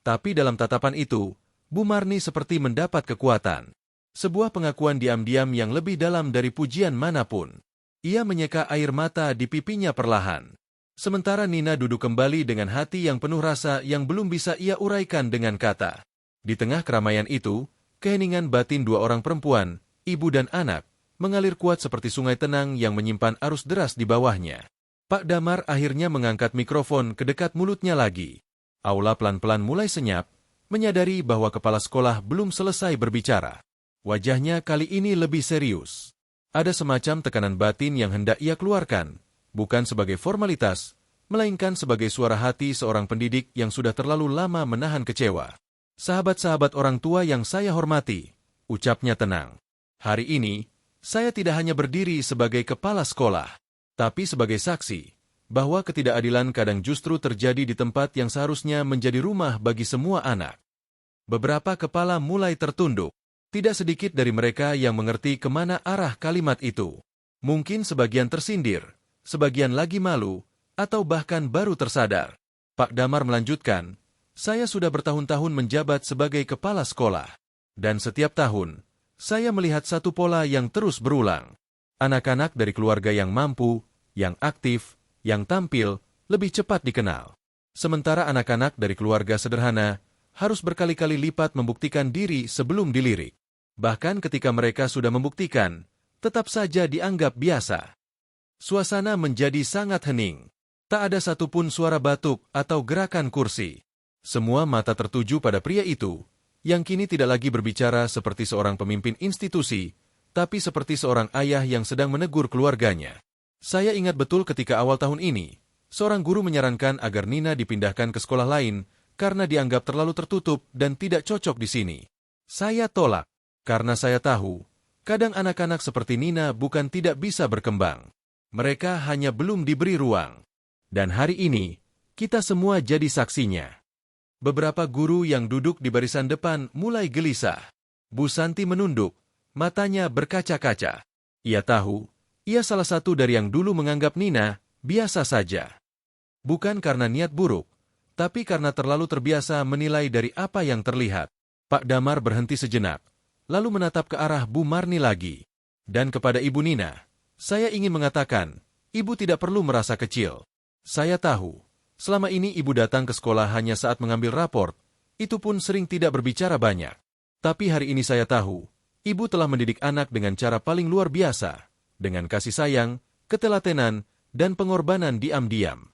tapi dalam tatapan itu, Bu Marni seperti mendapat kekuatan. Sebuah pengakuan diam-diam yang lebih dalam dari pujian manapun. Ia menyeka air mata di pipinya perlahan. Sementara Nina duduk kembali dengan hati yang penuh rasa yang belum bisa ia uraikan dengan kata. Di tengah keramaian itu, keheningan batin dua orang perempuan, ibu dan anak, mengalir kuat seperti sungai tenang yang menyimpan arus deras di bawahnya. Pak Damar akhirnya mengangkat mikrofon ke dekat mulutnya lagi. Aula pelan-pelan mulai senyap, menyadari bahwa kepala sekolah belum selesai berbicara. Wajahnya kali ini lebih serius. Ada semacam tekanan batin yang hendak ia keluarkan, bukan sebagai formalitas, melainkan sebagai suara hati seorang pendidik yang sudah terlalu lama menahan kecewa. Sahabat-sahabat orang tua yang saya hormati, ucapnya tenang. Hari ini, saya tidak hanya berdiri sebagai kepala sekolah, tapi sebagai saksi, bahwa ketidakadilan kadang justru terjadi di tempat yang seharusnya menjadi rumah bagi semua anak. Beberapa kepala mulai tertunduk. Tidak sedikit dari mereka yang mengerti kemana arah kalimat itu. Mungkin sebagian tersindir, sebagian lagi malu, atau bahkan baru tersadar. Pak Damar melanjutkan, saya sudah bertahun-tahun menjabat sebagai kepala sekolah. Dan setiap tahun, saya melihat satu pola yang terus berulang. Anak-anak dari keluarga yang mampu, yang aktif, yang tampil, lebih cepat dikenal. Sementara anak-anak dari keluarga sederhana, harus berkali-kali lipat membuktikan diri sebelum dilirik. Bahkan ketika mereka sudah membuktikan, tetap saja dianggap biasa. Suasana menjadi sangat hening. Tak ada satupun suara batuk atau gerakan kursi. Semua mata tertuju pada pria itu, yang kini tidak lagi berbicara seperti seorang pemimpin institusi, tapi seperti seorang ayah yang sedang menegur keluarganya. Saya ingat betul ketika awal tahun ini, seorang guru menyarankan agar Nina dipindahkan ke sekolah lain, karena dianggap terlalu tertutup dan tidak cocok di sini. Saya tolak, karena saya tahu, kadang anak-anak seperti Nina bukan tidak bisa berkembang. Mereka hanya belum diberi ruang. Dan hari ini, kita semua jadi saksinya. Beberapa guru yang duduk di barisan depan mulai gelisah. Bu Santi menunduk, matanya berkaca-kaca. Ia tahu, ia salah satu dari yang dulu menganggap Nina biasa saja. Bukan karena niat buruk, tapi karena terlalu terbiasa menilai dari apa yang terlihat. Pak Damar berhenti sejenak, lalu menatap ke arah Bu Marni lagi. Dan kepada Ibu Nina, saya ingin mengatakan, Ibu tidak perlu merasa kecil. Saya tahu, selama ini Ibu datang ke sekolah hanya saat mengambil raport, itu pun sering tidak berbicara banyak. Tapi hari ini saya tahu, Ibu telah mendidik anak dengan cara paling luar biasa, dengan kasih sayang, ketelatenan, dan pengorbanan diam-diam.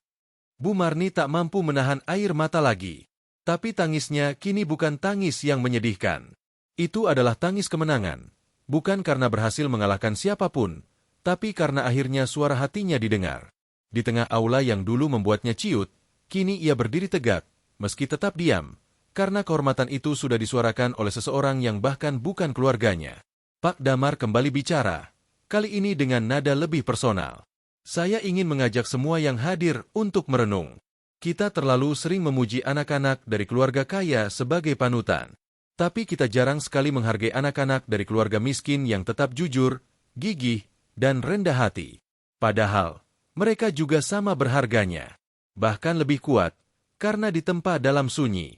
Bu Marni tak mampu menahan air mata lagi. Tapi tangisnya kini bukan tangis yang menyedihkan. Itu adalah tangis kemenangan. Bukan karena berhasil mengalahkan siapapun, tapi karena akhirnya suara hatinya didengar. Di tengah aula yang dulu membuatnya ciut, kini ia berdiri tegak, meski tetap diam, karena kehormatan itu sudah disuarakan oleh seseorang yang bahkan bukan keluarganya. Pak Damar kembali bicara, kali ini dengan nada lebih personal. Saya ingin mengajak semua yang hadir untuk merenung. Kita terlalu sering memuji anak-anak dari keluarga kaya sebagai panutan. Tapi kita jarang sekali menghargai anak-anak dari keluarga miskin yang tetap jujur, gigih, dan rendah hati. Padahal, mereka juga sama berharganya. Bahkan lebih kuat, karena ditempa dalam sunyi.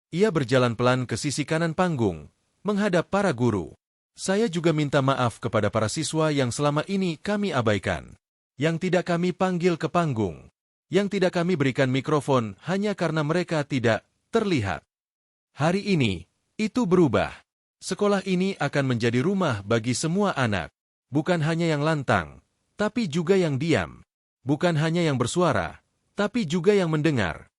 Ia berjalan pelan ke sisi kanan panggung, menghadap para guru. Saya juga minta maaf kepada para siswa yang selama ini kami abaikan, yang tidak kami panggil ke panggung, yang tidak kami berikan mikrofon hanya karena mereka tidak terlihat. Hari ini, itu berubah. Sekolah ini akan menjadi rumah bagi semua anak, bukan hanya yang lantang, tapi juga yang diam, bukan hanya yang bersuara, tapi juga yang mendengar.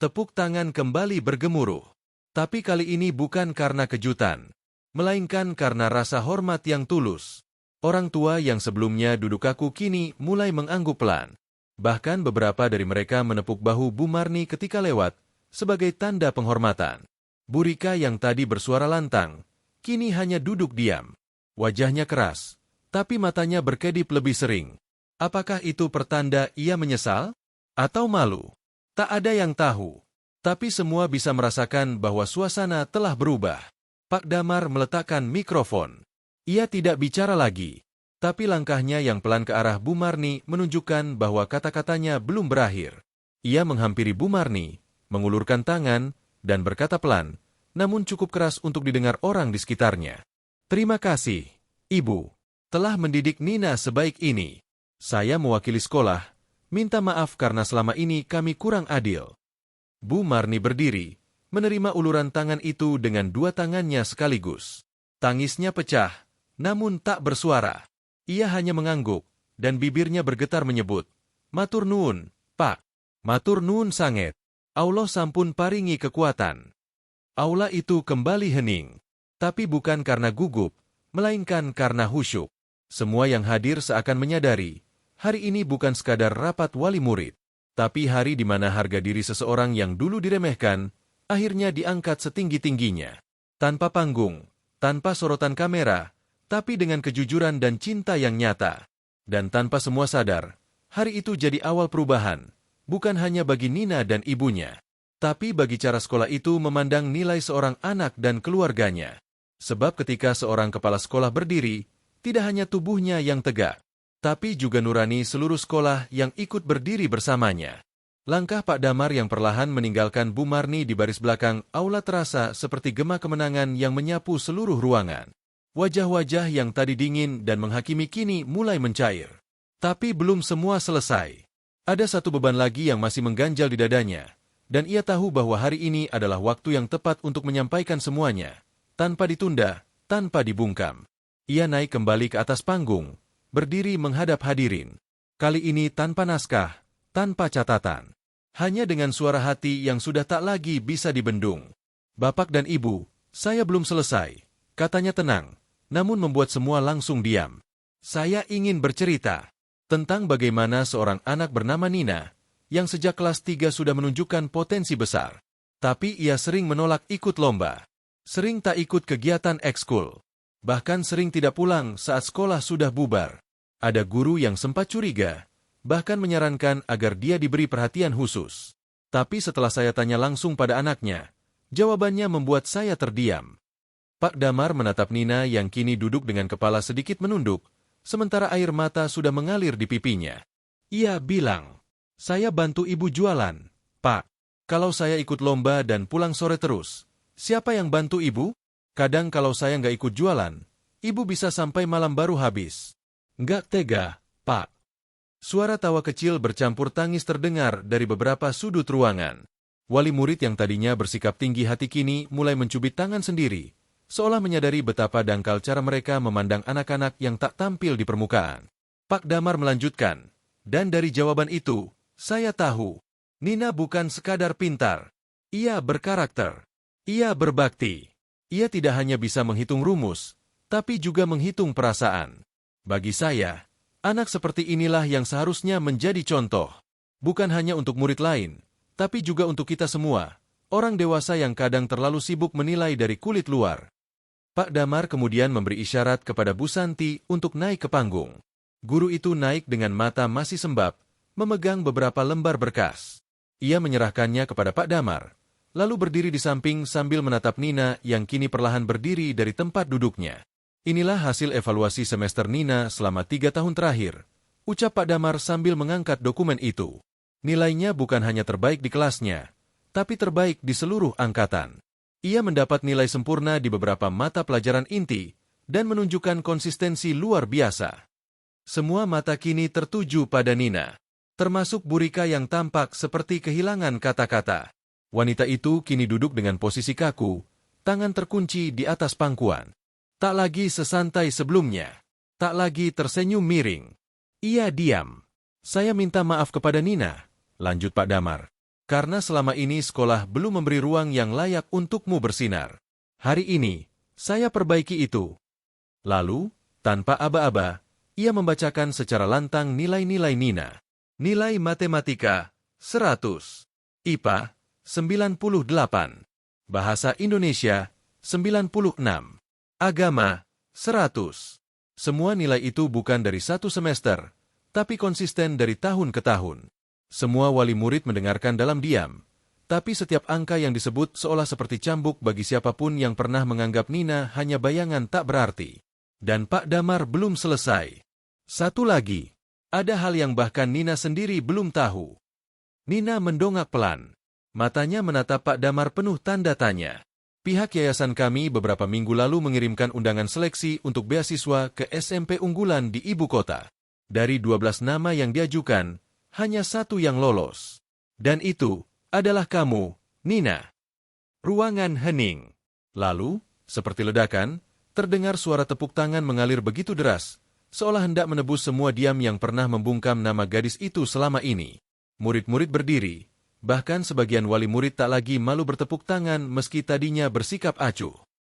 Tepuk tangan kembali bergemuruh. Tapi kali ini bukan karena kejutan, melainkan karena rasa hormat yang tulus. Orang tua yang sebelumnya duduk kaku kini mulai mengangguk pelan. Bahkan beberapa dari mereka menepuk bahu Bu Marni ketika lewat, sebagai tanda penghormatan. Bu Rika yang tadi bersuara lantang, kini hanya duduk diam. Wajahnya keras, tapi matanya berkedip lebih sering. Apakah itu pertanda ia menyesal? Atau malu? Tak ada yang tahu. Tapi semua bisa merasakan bahwa suasana telah berubah. Pak Damar meletakkan mikrofon. Ia tidak bicara lagi. Tapi langkahnya yang pelan ke arah Bu Marni menunjukkan bahwa kata-katanya belum berakhir. Ia menghampiri Bu Marni, mengulurkan tangan, dan berkata pelan, namun cukup keras untuk didengar orang di sekitarnya. Terima kasih, Ibu, telah mendidik Nina sebaik ini. Saya mewakili sekolah, minta maaf karena selama ini kami kurang adil. Bu Marni berdiri, menerima uluran tangan itu dengan dua tangannya sekaligus. Tangisnya pecah, namun tak bersuara. Ia hanya mengangguk, dan bibirnya bergetar menyebut, Matur nuwun, Pak. Matur nuwun sanget. Allah sampun paringi kekuatan. Aula itu kembali hening, tapi bukan karena gugup, melainkan karena khusyuk. Semua yang hadir seakan menyadari, hari ini bukan sekadar rapat wali murid, tapi hari di mana harga diri seseorang yang dulu diremehkan, akhirnya diangkat setinggi-tingginya. Tanpa panggung, tanpa sorotan kamera, tapi dengan kejujuran dan cinta yang nyata. Dan tanpa semua sadar, hari itu jadi awal perubahan, bukan hanya bagi Nina dan ibunya, tapi bagi cara sekolah itu memandang nilai seorang anak dan keluarganya. Sebab ketika seorang kepala sekolah berdiri, tidak hanya tubuhnya yang tegak, tapi juga nurani seluruh sekolah yang ikut berdiri bersamanya. Langkah Pak Damar yang perlahan meninggalkan Bu Marni di baris belakang aula terasa seperti gema kemenangan yang menyapu seluruh ruangan. Wajah-wajah yang tadi dingin dan menghakimi kini mulai mencair. Tapi belum semua selesai. Ada satu beban lagi yang masih mengganjal di dadanya, dan ia tahu bahwa hari ini adalah waktu yang tepat untuk menyampaikan semuanya, tanpa ditunda, tanpa dibungkam. Ia naik kembali ke atas panggung, berdiri menghadap hadirin. Kali ini tanpa naskah, tanpa catatan. Hanya dengan suara hati yang sudah tak lagi bisa dibendung. Bapak dan Ibu, saya belum selesai, katanya tenang, namun membuat semua langsung diam. Saya ingin bercerita tentang bagaimana seorang anak bernama Nina, yang sejak kelas 3 sudah menunjukkan potensi besar. Tapi ia sering menolak ikut lomba, sering tak ikut kegiatan ekskul, bahkan sering tidak pulang saat sekolah sudah bubar. Ada guru yang sempat curiga, bahkan menyarankan agar dia diberi perhatian khusus. Tapi setelah saya tanya langsung pada anaknya, jawabannya membuat saya terdiam. Pak Damar menatap Nina yang kini duduk dengan kepala sedikit menunduk, sementara air mata sudah mengalir di pipinya. Ia bilang, saya bantu ibu jualan, Pak. Kalau saya ikut lomba dan pulang sore terus, siapa yang bantu ibu? Kadang kalau saya nggak ikut jualan, ibu bisa sampai malam baru habis. Nggak tega, Pak. Suara tawa kecil bercampur tangis terdengar dari beberapa sudut ruangan. Wali murid yang tadinya bersikap tinggi hati kini mulai mencubit tangan sendiri, seolah menyadari betapa dangkal cara mereka memandang anak-anak yang tak tampil di permukaan. Pak Damar melanjutkan, dan dari jawaban itu, saya tahu, Nina bukan sekadar pintar. Ia berkarakter. Ia berbakti. Ia tidak hanya bisa menghitung rumus, tapi juga menghitung perasaan. Bagi saya, anak seperti inilah yang seharusnya menjadi contoh. Bukan hanya untuk murid lain, tapi juga untuk kita semua, orang dewasa yang kadang terlalu sibuk menilai dari kulit luar. Pak Damar kemudian memberi isyarat kepada Bu Santi untuk naik ke panggung. Guru itu naik dengan mata masih sembab, memegang beberapa lembar berkas. Ia menyerahkannya kepada Pak Damar, lalu berdiri di samping sambil menatap Nina yang kini perlahan berdiri dari tempat duduknya. Inilah hasil evaluasi semester Nina selama 3 tahun terakhir, ucap Pak Damar sambil mengangkat dokumen itu. Nilainya bukan hanya terbaik di kelasnya, tapi terbaik di seluruh angkatan. Ia mendapat nilai sempurna di beberapa mata pelajaran inti dan menunjukkan konsistensi luar biasa. Semua mata kini tertuju pada Nina, termasuk Burika yang tampak seperti kehilangan kata-kata. Wanita itu kini duduk dengan posisi kaku, tangan terkunci di atas pangkuan. Tak lagi sesantai sebelumnya, tak lagi tersenyum miring. Ia diam. Saya minta maaf kepada Nina, lanjut Pak Damar. Karena selama ini sekolah belum memberi ruang yang layak untukmu bersinar. Hari ini, saya perbaiki itu. Lalu, tanpa aba-aba, ia membacakan secara lantang nilai-nilai Nina. Nilai matematika, 100. IPA, 98. Bahasa Indonesia, 96. Agama, 100. Semua nilai itu bukan dari satu semester, tapi konsisten dari tahun ke tahun. Semua wali murid mendengarkan dalam diam, tapi setiap angka yang disebut seolah seperti cambuk bagi siapapun yang pernah menganggap Nina hanya bayangan tak berarti. Dan Pak Damar belum selesai. Satu lagi, ada hal yang bahkan Nina sendiri belum tahu. Nina mendongak pelan. Matanya menatap Pak Damar penuh tanda tanya. Pihak yayasan kami beberapa minggu lalu mengirimkan undangan seleksi untuk beasiswa ke SMP unggulan di ibu kota. Dari 12 nama yang diajukan, hanya satu yang lolos. Dan itu adalah kamu, Nina. Ruangan hening. Lalu, seperti ledakan, terdengar suara tepuk tangan mengalir begitu deras, seolah hendak menebus semua diam yang pernah membungkam nama gadis itu selama ini. Murid-murid berdiri, bahkan sebagian wali murid tak lagi malu bertepuk tangan meski tadinya bersikap acuh.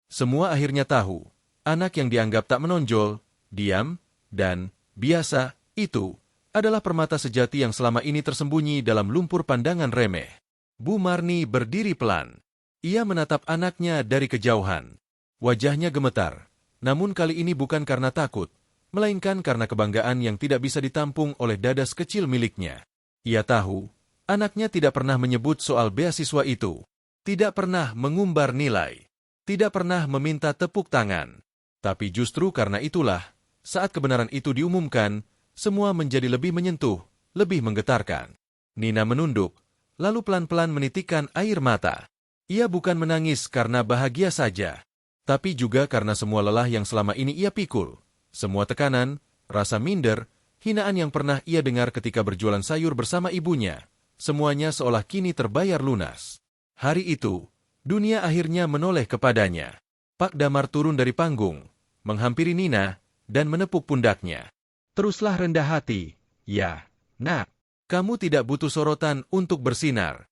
Semua akhirnya tahu, anak yang dianggap tak menonjol, diam, dan biasa, itu adalah permata sejati yang selama ini tersembunyi dalam lumpur pandangan remeh. Bu Marni berdiri pelan. Ia menatap anaknya dari kejauhan. Wajahnya gemetar, namun kali ini bukan karena takut, melainkan karena kebanggaan yang tidak bisa ditampung oleh dadas kecil miliknya. Ia tahu, anaknya tidak pernah menyebut soal beasiswa itu, tidak pernah mengumbar nilai, tidak pernah meminta tepuk tangan. Tapi justru karena itulah, saat kebenaran itu diumumkan, semua menjadi lebih menyentuh, lebih menggetarkan. Nina menunduk, lalu pelan-pelan menitikkan air mata. Ia bukan menangis karena bahagia saja, tapi juga karena semua lelah yang selama ini ia pikul. Semua tekanan, rasa minder, hinaan yang pernah ia dengar ketika berjualan sayur bersama ibunya, semuanya seolah kini terbayar lunas. Hari itu, dunia akhirnya menoleh kepadanya. Pak Damar turun dari panggung, menghampiri Nina, dan menepuk pundaknya. Teruslah rendah hati, ya, nak. Kamu tidak butuh sorotan untuk bersinar.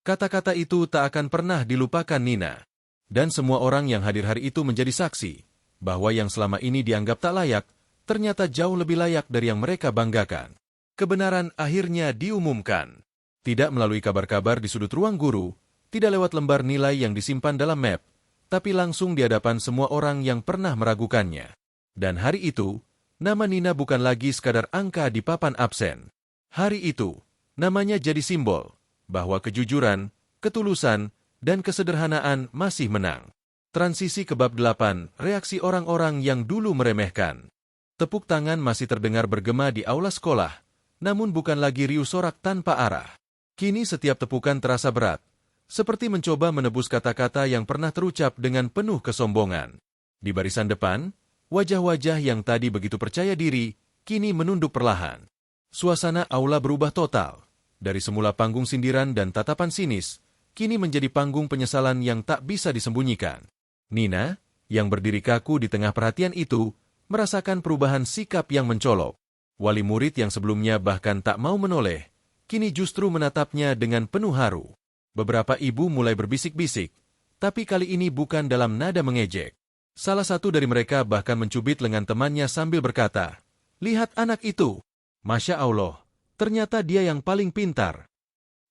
Kata-kata itu tak akan pernah dilupakan Nina. Dan semua orang yang hadir hari itu menjadi saksi, bahwa yang selama ini dianggap tak layak, ternyata jauh lebih layak dari yang mereka banggakan. Kebenaran akhirnya diumumkan. Tidak melalui kabar-kabar di sudut ruang guru, tidak lewat lembar nilai yang disimpan dalam map, tapi langsung di hadapan semua orang yang pernah meragukannya. Dan hari itu, nama Nina bukan lagi sekadar angka di papan absen. Hari itu, namanya jadi simbol bahwa kejujuran, ketulusan, dan kesederhanaan masih menang. Transisi ke bab 8, reaksi orang-orang yang dulu meremehkan. Tepuk tangan masih terdengar bergema di aula sekolah, namun bukan lagi riuh sorak tanpa arah. Kini setiap tepukan terasa berat, seperti mencoba menebus kata-kata yang pernah terucap dengan penuh kesombongan. Di barisan depan, wajah-wajah yang tadi begitu percaya diri, kini menunduk perlahan. Suasana aula berubah total. Dari semula panggung sindiran dan tatapan sinis, kini menjadi panggung penyesalan yang tak bisa disembunyikan. Nina, yang berdiri kaku di tengah perhatian itu, merasakan perubahan sikap yang mencolok. Wali murid yang sebelumnya bahkan tak mau menoleh, kini justru menatapnya dengan penuh haru. Beberapa ibu mulai berbisik-bisik, tapi kali ini bukan dalam nada mengejek. Salah satu dari mereka bahkan mencubit lengan temannya sambil berkata, "Lihat anak itu. Masya Allah, ternyata dia yang paling pintar."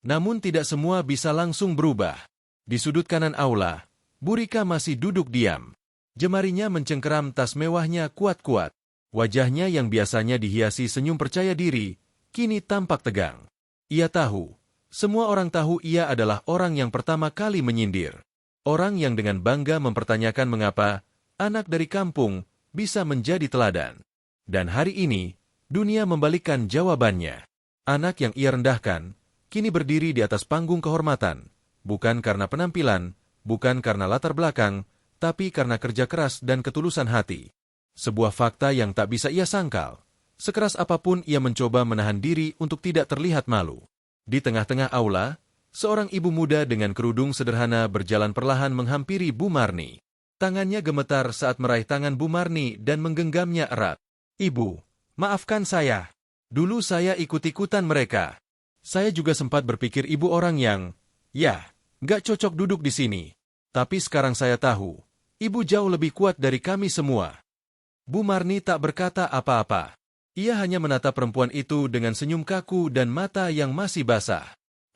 Namun tidak semua bisa langsung berubah. Di sudut kanan aula, Burika masih duduk diam. Jemarinya mencengkeram tas mewahnya kuat-kuat. Wajahnya yang biasanya dihiasi senyum percaya diri, kini tampak tegang. Ia tahu, semua orang tahu ia adalah orang yang pertama kali menyindir. Orang yang dengan bangga mempertanyakan mengapa anak dari kampung bisa menjadi teladan. Dan hari ini, dunia membalikkan jawabannya. Anak yang ia rendahkan, kini berdiri di atas panggung kehormatan, bukan karena penampilan, bukan karena latar belakang, tapi karena kerja keras dan ketulusan hati. Sebuah fakta yang tak bisa ia sangkal. Sekeras apapun ia mencoba menahan diri untuk tidak terlihat malu. Di tengah-tengah aula, seorang ibu muda dengan kerudung sederhana berjalan perlahan menghampiri Bu Marni. Tangannya gemetar saat meraih tangan Bu Marni dan menggenggamnya erat. "Ibu, maafkan saya. Dulu saya ikut-ikutan mereka. Saya juga sempat berpikir ibu orang yang, gak cocok duduk di sini. Tapi sekarang saya tahu, ibu jauh lebih kuat dari kami semua." Bu Marni tak berkata apa-apa. Ia hanya menatap perempuan itu dengan senyum kaku dan mata yang masih basah.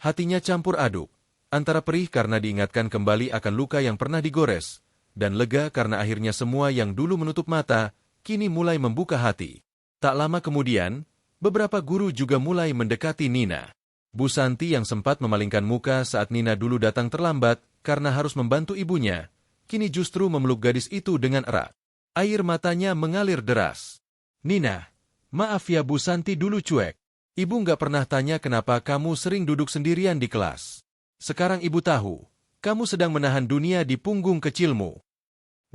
Hatinya campur aduk, antara perih karena diingatkan kembali akan luka yang pernah digores, dan lega karena akhirnya semua yang dulu menutup mata, kini mulai membuka hati. Tak lama kemudian, beberapa guru juga mulai mendekati Nina. Bu Santi yang sempat memalingkan muka saat Nina dulu datang terlambat karena harus membantu ibunya, kini justru memeluk gadis itu dengan erat. Air matanya mengalir deras. "Nina, maaf ya Bu Santi dulu cuek. Ibu nggak pernah tanya kenapa kamu sering duduk sendirian di kelas. Sekarang ibu tahu, kamu sedang menahan dunia di punggung kecilmu."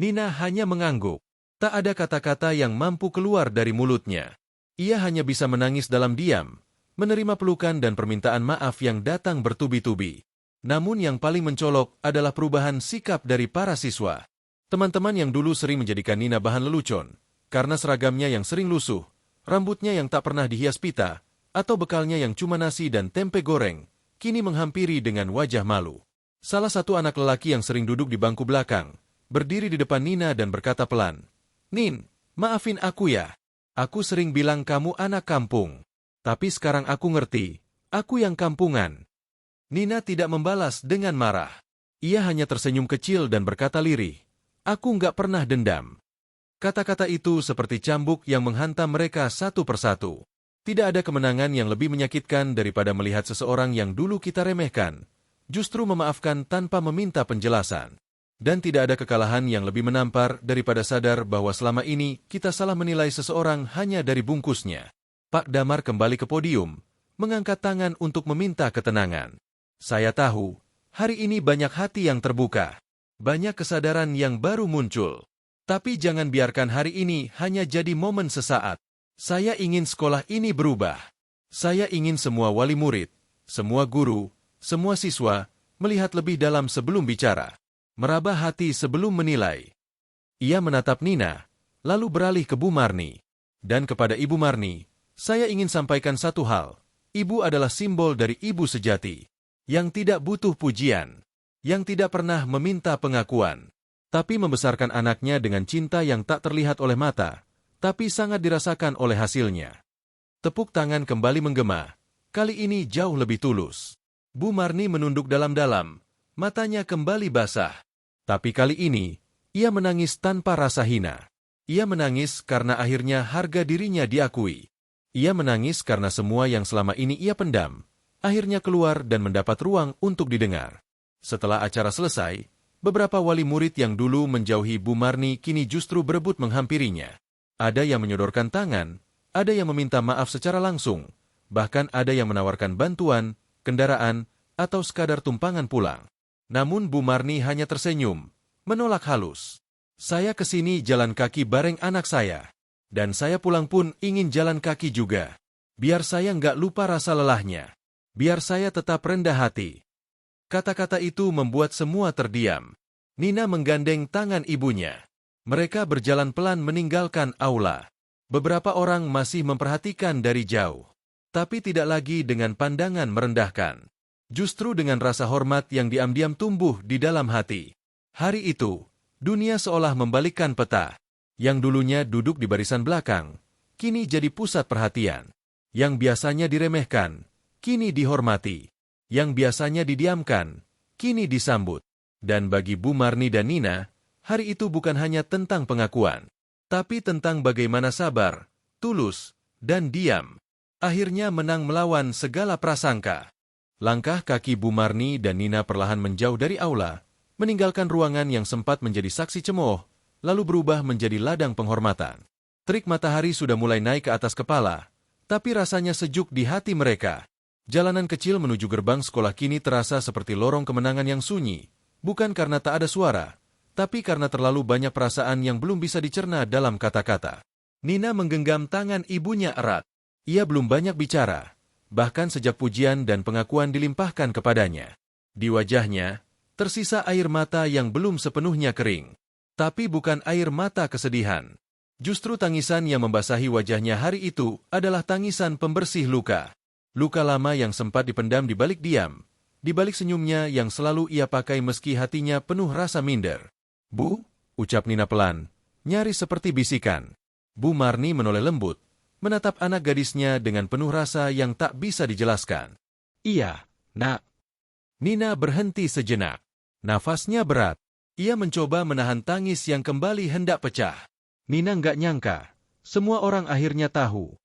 Nina hanya mengangguk. Tak ada kata-kata yang mampu keluar dari mulutnya. Ia hanya bisa menangis dalam diam, menerima pelukan dan permintaan maaf yang datang bertubi-tubi. Namun yang paling mencolok adalah perubahan sikap dari para siswa. Teman-teman yang dulu sering menjadikan Nina bahan lelucon, karena seragamnya yang sering lusuh, rambutnya yang tak pernah dihias pita, atau bekalnya yang cuma nasi dan tempe goreng, kini menghampiri dengan wajah malu. Salah satu anak lelaki yang sering duduk di bangku belakang, berdiri di depan Nina dan berkata pelan, "Nin, maafin aku ya. Aku sering bilang kamu anak kampung. Tapi sekarang aku ngerti, aku yang kampungan." Nina tidak membalas dengan marah. Ia hanya tersenyum kecil dan berkata lirih, "Aku nggak pernah dendam." Kata-kata itu seperti cambuk yang menghantam mereka satu persatu. Tidak ada kemenangan yang lebih menyakitkan daripada melihat seseorang yang dulu kita remehkan, justru memaafkan tanpa meminta penjelasan. Dan tidak ada kekalahan yang lebih menampar daripada sadar bahwa selama ini kita salah menilai seseorang hanya dari bungkusnya. Pak Damar kembali ke podium, mengangkat tangan untuk meminta ketenangan. "Saya tahu, hari ini banyak hati yang terbuka. Banyak kesadaran yang baru muncul. Tapi jangan biarkan hari ini hanya jadi momen sesaat. Saya ingin sekolah ini berubah. Saya ingin semua wali murid, semua guru, semua siswa melihat lebih dalam sebelum bicara, meraba hati sebelum menilai." Ia menatap Nina, lalu beralih ke Bu Marni. "Dan kepada Ibu Marni, saya ingin sampaikan satu hal. Ibu adalah simbol dari ibu sejati, yang tidak butuh pujian, yang tidak pernah meminta pengakuan, tapi membesarkan anaknya dengan cinta yang tak terlihat oleh mata, tapi sangat dirasakan oleh hasilnya." Tepuk tangan kembali menggema, kali ini jauh lebih tulus. Bu Marni menunduk dalam-dalam, matanya kembali basah. Tapi kali ini, ia menangis tanpa rasa hina. Ia menangis karena akhirnya harga dirinya diakui. Ia menangis karena semua yang selama ini ia pendam, akhirnya keluar dan mendapat ruang untuk didengar. Setelah acara selesai, beberapa wali murid yang dulu menjauhi Bu Marni kini justru berebut menghampirinya. Ada yang menyodorkan tangan, ada yang meminta maaf secara langsung, bahkan ada yang menawarkan bantuan, kendaraan, atau sekadar tumpangan pulang. Namun Bu Marni hanya tersenyum, menolak halus. "Saya kesini jalan kaki bareng anak saya, dan saya pulang pun ingin jalan kaki juga. Biar saya nggak lupa rasa lelahnya. Biar saya tetap rendah hati." Kata-kata itu membuat semua terdiam. Nina menggandeng tangan ibunya. Mereka berjalan pelan meninggalkan aula. Beberapa orang masih memperhatikan dari jauh, tapi tidak lagi dengan pandangan merendahkan. Justru dengan rasa hormat yang diam-diam tumbuh di dalam hati. Hari itu, dunia seolah membalikkan peta. Yang dulunya duduk di barisan belakang, kini jadi pusat perhatian. Yang biasanya diremehkan, kini dihormati. Yang biasanya didiamkan, kini disambut. Dan bagi Bu Marni dan Nina, hari itu bukan hanya tentang pengakuan, tapi tentang bagaimana sabar, tulus, dan diam akhirnya menang melawan segala prasangka. Langkah kaki Bu Marni dan Nina perlahan menjauh dari aula, meninggalkan ruangan yang sempat menjadi saksi cemooh, lalu berubah menjadi ladang penghormatan. Terik matahari sudah mulai naik ke atas kepala, tapi rasanya sejuk di hati mereka. Jalanan kecil menuju gerbang sekolah kini terasa seperti lorong kemenangan yang sunyi, bukan karena tak ada suara, tapi karena terlalu banyak perasaan yang belum bisa dicerna dalam kata-kata. Nina menggenggam tangan ibunya erat. Ia belum banyak bicara, bahkan sejak pujian dan pengakuan dilimpahkan kepadanya. Di wajahnya, tersisa air mata yang belum sepenuhnya kering. Tapi bukan air mata kesedihan. Justru tangisan yang membasahi wajahnya hari itu adalah tangisan pembersih luka. Luka lama yang sempat dipendam di balik diam, di balik senyumnya yang selalu ia pakai meski hatinya penuh rasa minder. "Bu," ucap Nina pelan, nyaris seperti bisikan. Bu Marni menoleh lembut, menatap anak gadisnya dengan penuh rasa yang tak bisa dijelaskan. "Iya, Nak." Nina berhenti sejenak. Nafasnya berat. Ia mencoba menahan tangis yang kembali hendak pecah. Nina nggak nyangka, semua orang akhirnya tahu.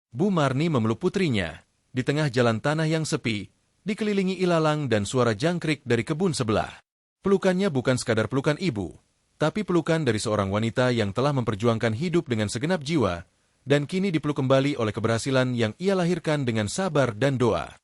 Bu Marni memeluk putrinya, di tengah jalan tanah yang sepi, dikelilingi ilalang dan suara jangkrik dari kebun sebelah. Pelukannya bukan sekadar pelukan ibu, tapi pelukan dari seorang wanita yang telah memperjuangkan hidup dengan segenap jiwa, dan kini dipeluk kembali oleh keberhasilan yang ia lahirkan dengan sabar dan doa.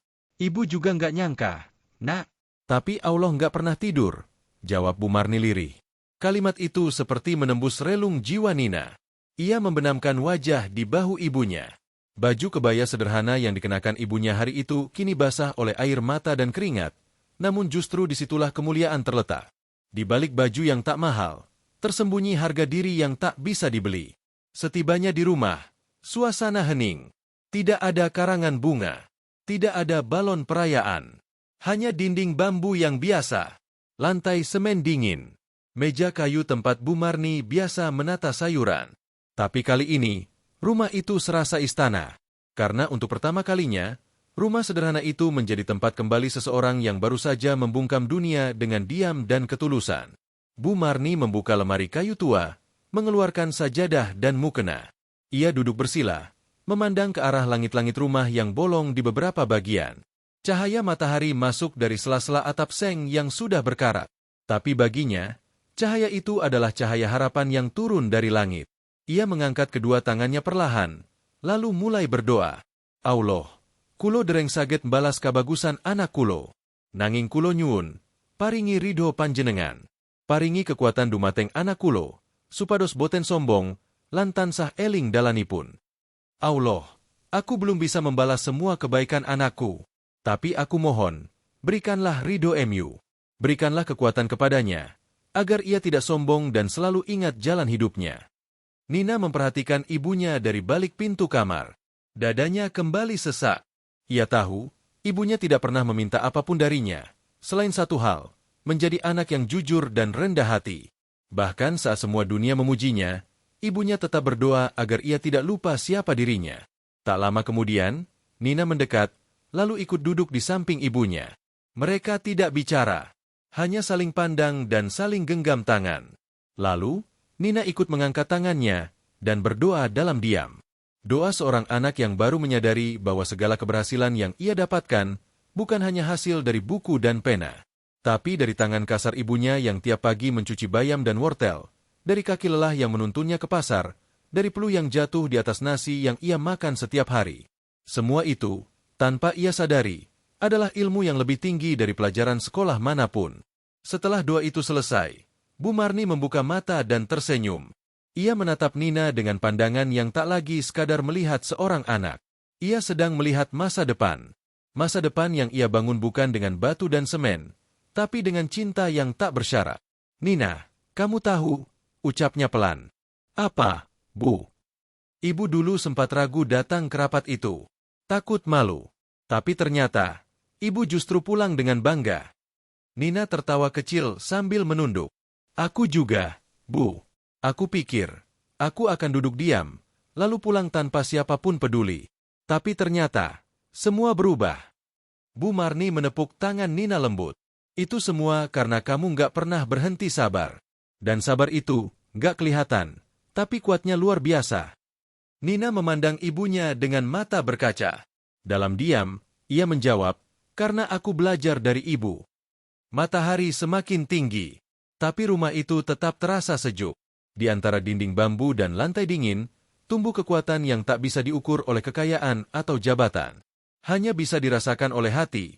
"Ibu juga nggak nyangka, Nak." "Tapi Allah nggak pernah tidur," jawab Bu Marni lirih. Kalimat itu seperti menembus relung jiwa Nina. Ia membenamkan wajah di bahu ibunya. Baju kebaya sederhana yang dikenakan ibunya hari itu kini basah oleh air mata dan keringat, namun justru disitulah kemuliaan terletak. Di balik baju yang tak mahal, tersembunyi harga diri yang tak bisa dibeli. Setibanya di rumah, suasana hening. Tidak ada karangan bunga, tidak ada balon perayaan. Hanya dinding bambu yang biasa, lantai semen dingin, meja kayu tempat Bu Marni biasa menata sayuran. Tapi kali ini, rumah itu serasa istana, karena untuk pertama kalinya, rumah sederhana itu menjadi tempat kembali seseorang yang baru saja membungkam dunia dengan diam dan ketulusan. Bu Marni membuka lemari kayu tua, mengeluarkan sajadah dan mukena. Ia duduk bersila, memandang ke arah langit-langit rumah yang bolong di beberapa bagian. Cahaya matahari masuk dari sela-sela atap seng yang sudah berkarat. Tapi baginya, cahaya itu adalah cahaya harapan yang turun dari langit. Ia mengangkat kedua tangannya perlahan, lalu mulai berdoa. "Allah, kulo dereng saget balas kabagusan anak kulo. Nanging kulo nyuwun, paringi ridho panjenengan. Paringi kekuatan dumateng anak kulo, supados boten sombong, lan tansah eling dalanipun. Allah, aku belum bisa membalas semua kebaikan anakku, tapi aku mohon, berikanlah ridho MU. Berikanlah kekuatan kepadanya, agar ia tidak sombong dan selalu ingat jalan hidupnya." Nina memperhatikan ibunya dari balik pintu kamar. Dadanya kembali sesak. Ia tahu, ibunya tidak pernah meminta apapun darinya, selain satu hal, menjadi anak yang jujur dan rendah hati. Bahkan saat semua dunia memujinya, ibunya tetap berdoa agar ia tidak lupa siapa dirinya. Tak lama kemudian, Nina mendekat, lalu ikut duduk di samping ibunya. Mereka tidak bicara, hanya saling pandang dan saling genggam tangan. Lalu, Nina ikut mengangkat tangannya dan berdoa dalam diam. Doa seorang anak yang baru menyadari bahwa segala keberhasilan yang ia dapatkan bukan hanya hasil dari buku dan pena, tapi dari tangan kasar ibunya yang tiap pagi mencuci bayam dan wortel, dari kaki lelah yang menuntunnya ke pasar, dari peluh yang jatuh di atas nasi yang ia makan setiap hari. Semua itu, tanpa ia sadari, adalah ilmu yang lebih tinggi dari pelajaran sekolah manapun. Setelah doa itu selesai, Bu Marni membuka mata dan tersenyum. Ia menatap Nina dengan pandangan yang tak lagi sekadar melihat seorang anak. Ia sedang melihat masa depan. Masa depan yang ia bangun bukan dengan batu dan semen, tapi dengan cinta yang tak bersyarat. "Nina, kamu tahu," ucapnya pelan. "Apa, Bu?" Ibu dulu sempat ragu datang ke rapat itu. Takut malu. Tapi ternyata, ibu justru pulang dengan bangga. Nina tertawa kecil sambil menunduk. "Aku juga, Bu. Aku pikir, aku akan duduk diam, lalu pulang tanpa siapapun peduli. Tapi ternyata, semua berubah." Bu Marni menepuk tangan Nina lembut. "Itu semua karena kamu nggak pernah berhenti sabar. Dan sabar itu, nggak kelihatan, tapi kuatnya luar biasa." Nina memandang ibunya dengan mata berkaca. Dalam diam, ia menjawab, "Karena aku belajar dari ibu." Matahari semakin tinggi. Tapi rumah itu tetap terasa sejuk. Di antara dinding bambu dan lantai dingin, tumbuh kekuatan yang tak bisa diukur oleh kekayaan atau jabatan. hanya bisa dirasakan oleh hati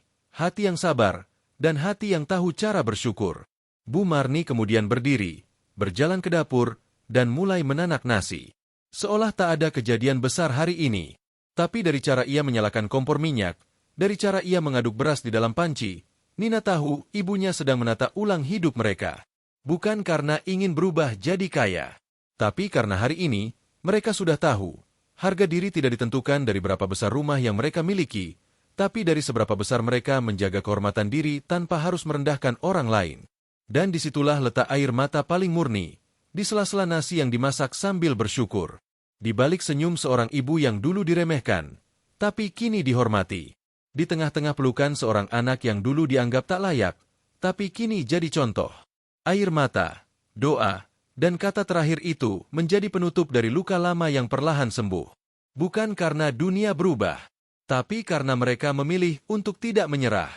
yang sabar, dan hati yang tahu cara bersyukur. Bu Marni kemudian berdiri, berjalan ke dapur, dan mulai menanak nasi. Seolah tak ada kejadian besar hari ini. Tapi dari cara ia menyalakan kompor minyak, dari cara ia mengaduk beras di dalam panci, Nina tahu ibunya sedang menata ulang hidup mereka. Bukan karena ingin berubah jadi kaya, tapi karena hari ini, mereka sudah tahu, harga diri tidak ditentukan dari berapa besar rumah yang mereka miliki, tapi dari seberapa besar mereka menjaga kehormatan diri tanpa harus merendahkan orang lain. Dan disitulah letak air mata paling murni, di sela-sela nasi yang dimasak sambil bersyukur. Di balik senyum seorang ibu yang dulu diremehkan, tapi kini dihormati. Di tengah-tengah pelukan seorang anak yang dulu dianggap tak layak, tapi kini jadi contoh. Air mata, doa, dan kata terakhir itu menjadi penutup dari luka lama yang perlahan sembuh. Bukan karena dunia berubah, tapi karena mereka memilih untuk tidak menyerah.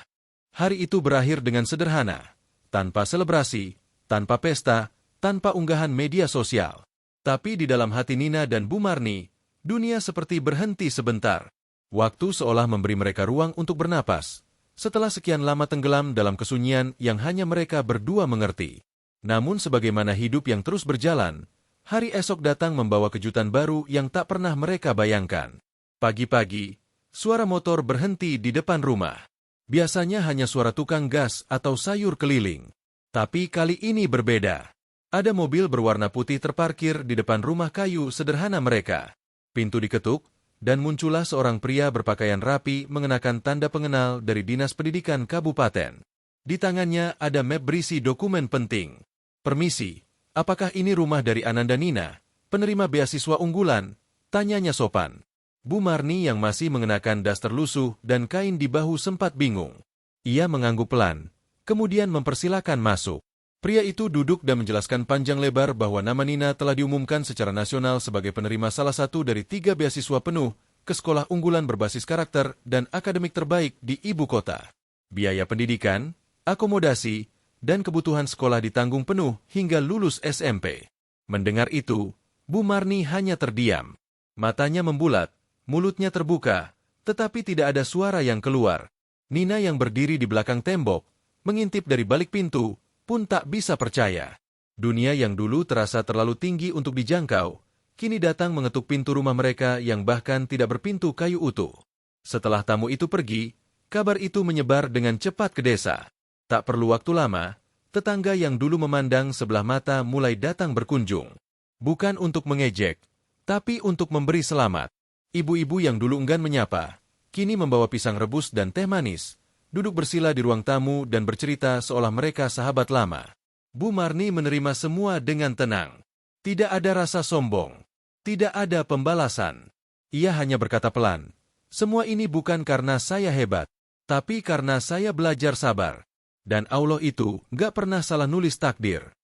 Hari itu berakhir dengan sederhana, tanpa selebrasi, tanpa pesta, tanpa unggahan media sosial. Tapi di dalam hati Nina dan Bu Marni, dunia seperti berhenti sebentar. Waktu seolah memberi mereka ruang untuk bernapas, setelah sekian lama tenggelam dalam kesunyian yang hanya mereka berdua mengerti. Namun sebagaimana hidup yang terus berjalan, hari esok datang membawa kejutan baru yang tak pernah mereka bayangkan. Pagi-pagi, suara motor berhenti di depan rumah. Biasanya hanya suara tukang gas atau sayur keliling. Tapi kali ini berbeda. Ada mobil berwarna putih terparkir di depan rumah kayu sederhana mereka. Pintu diketuk, dan muncullah seorang pria berpakaian rapi mengenakan tanda pengenal dari Dinas Pendidikan Kabupaten. Di tangannya ada map berisi dokumen penting. "Permisi, apakah ini rumah dari Ananda Nina, penerima beasiswa unggulan?" tanyanya sopan. Bu Marni yang masih mengenakan daster lusuh dan kain di bahu sempat bingung. Ia mengangguk pelan, kemudian mempersilakan masuk. Pria itu duduk dan menjelaskan panjang lebar bahwa nama Nina telah diumumkan secara nasional sebagai penerima salah satu dari 3 beasiswa penuh ke sekolah unggulan berbasis karakter dan akademik terbaik di ibu kota. Biaya pendidikan, akomodasi, dan kebutuhan sekolah ditanggung penuh hingga lulus SMP. Mendengar itu, Bu Marni hanya terdiam. Matanya membulat, mulutnya terbuka, tetapi tidak ada suara yang keluar. Nina yang berdiri di belakang tembok, mengintip dari balik pintu, pun tak bisa percaya. Dunia yang dulu terasa terlalu tinggi untuk dijangkau, kini datang mengetuk pintu rumah mereka yang bahkan tidak berpintu kayu utuh. Setelah tamu itu pergi, kabar itu menyebar dengan cepat ke desa. Tak perlu waktu lama, tetangga yang dulu memandang sebelah mata mulai datang berkunjung. Bukan untuk mengejek, tapi untuk memberi selamat. Ibu-ibu yang dulu enggan menyapa, kini membawa pisang rebus dan teh manis, duduk bersila di ruang tamu dan bercerita seolah mereka sahabat lama. Bu Marni menerima semua dengan tenang. Tidak ada rasa sombong. Tidak ada pembalasan. Ia hanya berkata pelan, "Semua ini bukan karena saya hebat, tapi karena saya belajar sabar. Dan Allah itu gak pernah salah nulis takdir."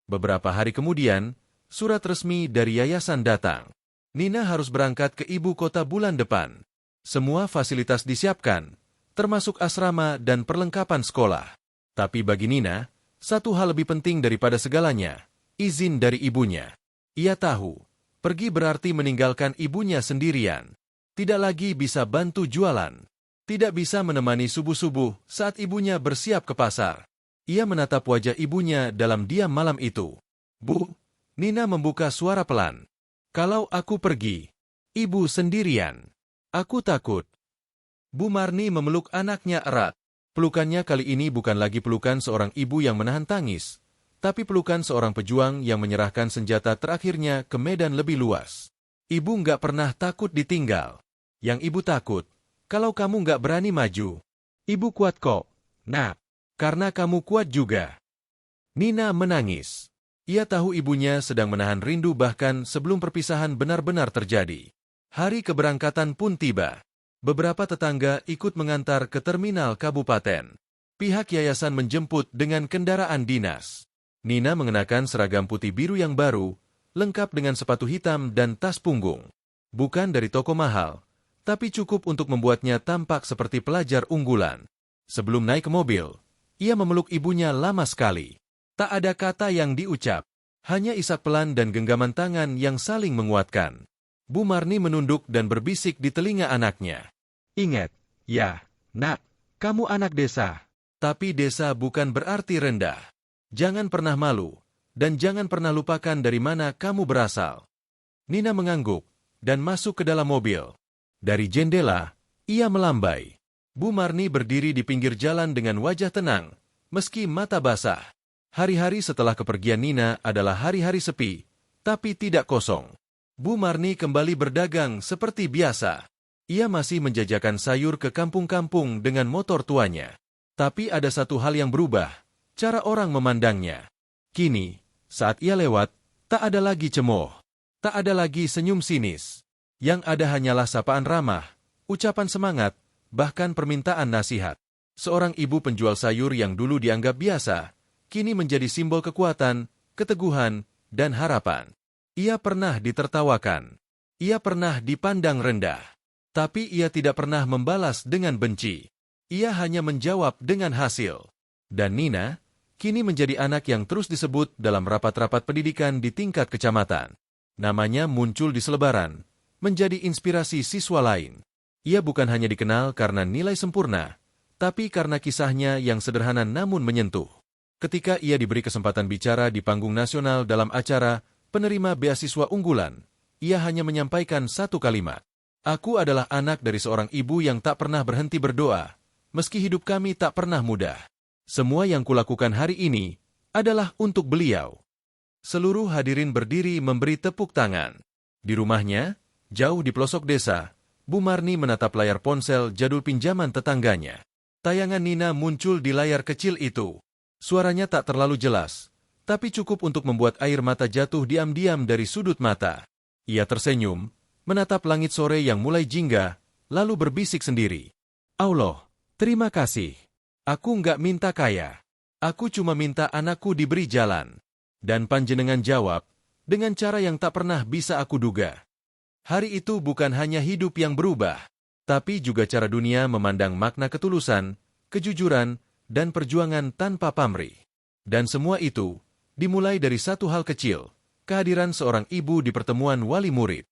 Beberapa hari kemudian, surat resmi dari yayasan datang. Nina harus berangkat ke ibu kota bulan depan. Semua fasilitas disiapkan, termasuk asrama dan perlengkapan sekolah. Tapi bagi Nina, satu hal lebih penting daripada segalanya, izin dari ibunya. Ia tahu, pergi berarti meninggalkan ibunya sendirian. Tidak lagi bisa bantu jualan. Tidak bisa menemani subuh-subuh saat ibunya bersiap ke pasar. Ia menatap wajah ibunya dalam diam malam itu. "Bu," Nina membuka suara pelan. "Kalau aku pergi, ibu sendirian. Aku takut." Bu Marni memeluk anaknya erat. Pelukannya kali ini bukan lagi pelukan seorang ibu yang menahan tangis, tapi pelukan seorang pejuang yang menyerahkan senjata terakhirnya ke medan lebih luas. "Ibu nggak pernah takut ditinggal. Yang ibu takut, kalau kamu nggak berani maju. Ibu kuat kok, Nak. Karena kamu kuat juga." Nina menangis. Ia tahu ibunya sedang menahan rindu bahkan sebelum perpisahan benar-benar terjadi. Hari keberangkatan pun tiba. Beberapa tetangga ikut mengantar ke terminal kabupaten. Pihak yayasan menjemput dengan kendaraan dinas. Nina mengenakan seragam putih biru yang baru, lengkap dengan sepatu hitam dan tas punggung. Bukan dari toko mahal, tapi cukup untuk membuatnya tampak seperti pelajar unggulan. Sebelum naik ke mobil, ia memeluk ibunya lama sekali. Tak ada kata yang diucap, hanya isak pelan dan genggaman tangan yang saling menguatkan. Bu Marni menunduk dan berbisik di telinga anaknya. "Ingat, Ya, nak, kamu anak desa. Tapi desa bukan berarti rendah. Jangan pernah malu, dan jangan pernah lupakan dari mana kamu berasal. Nina mengangguk, dan masuk ke dalam mobil. Dari jendela, ia melambai. Bu Marni berdiri di pinggir jalan dengan wajah tenang, meski mata basah. Hari-hari setelah kepergian Nina adalah hari-hari sepi, tapi tidak kosong. Bu Marni kembali berdagang seperti biasa. Ia masih menjajakan sayur ke kampung-kampung dengan motor tuanya. Tapi ada satu hal yang berubah, cara orang memandangnya. Kini, saat ia lewat, tak ada lagi cemooh. Tak ada lagi senyum sinis. Yang ada hanyalah sapaan ramah, ucapan semangat, bahkan permintaan nasihat. Seorang ibu penjual sayur yang dulu dianggap biasa, kini menjadi simbol kekuatan, keteguhan, dan harapan. Ia pernah ditertawakan. Ia pernah dipandang rendah. Tapi ia tidak pernah membalas dengan benci. Ia hanya menjawab dengan hasil. Dan Nina, kini menjadi anak yang terus disebut dalam rapat-rapat pendidikan di tingkat kecamatan. Namanya muncul di selebaran, menjadi inspirasi siswa lain. Ia bukan hanya dikenal karena nilai sempurna, tapi karena kisahnya yang sederhana namun menyentuh. Ketika ia diberi kesempatan bicara di panggung nasional dalam acara penerima beasiswa unggulan, ia hanya menyampaikan satu kalimat. Aku adalah anak dari seorang ibu yang tak pernah berhenti berdoa, meski hidup kami tak pernah mudah. Semua yang kulakukan hari ini adalah untuk beliau. Seluruh hadirin berdiri memberi tepuk tangan. Di rumahnya, jauh di pelosok desa, Bu Marni menatap layar ponsel jadul pinjaman tetangganya. Tayangan Nina muncul di layar kecil itu. Suaranya tak terlalu jelas, tapi cukup untuk membuat air mata jatuh diam-diam dari sudut mata. Ia tersenyum, menatap langit sore yang mulai jingga, lalu berbisik sendiri. Allah, terima kasih. Aku nggak minta kaya. Aku cuma minta anakku diberi jalan. Dan panjenengan jawab, dengan cara yang tak pernah bisa aku duga. Hari itu bukan hanya hidup yang berubah, tapi juga cara dunia memandang makna ketulusan, kejujuran, dan perjuangan tanpa pamrih. Dan semua itu dimulai dari satu hal kecil, kehadiran seorang ibu di pertemuan wali murid.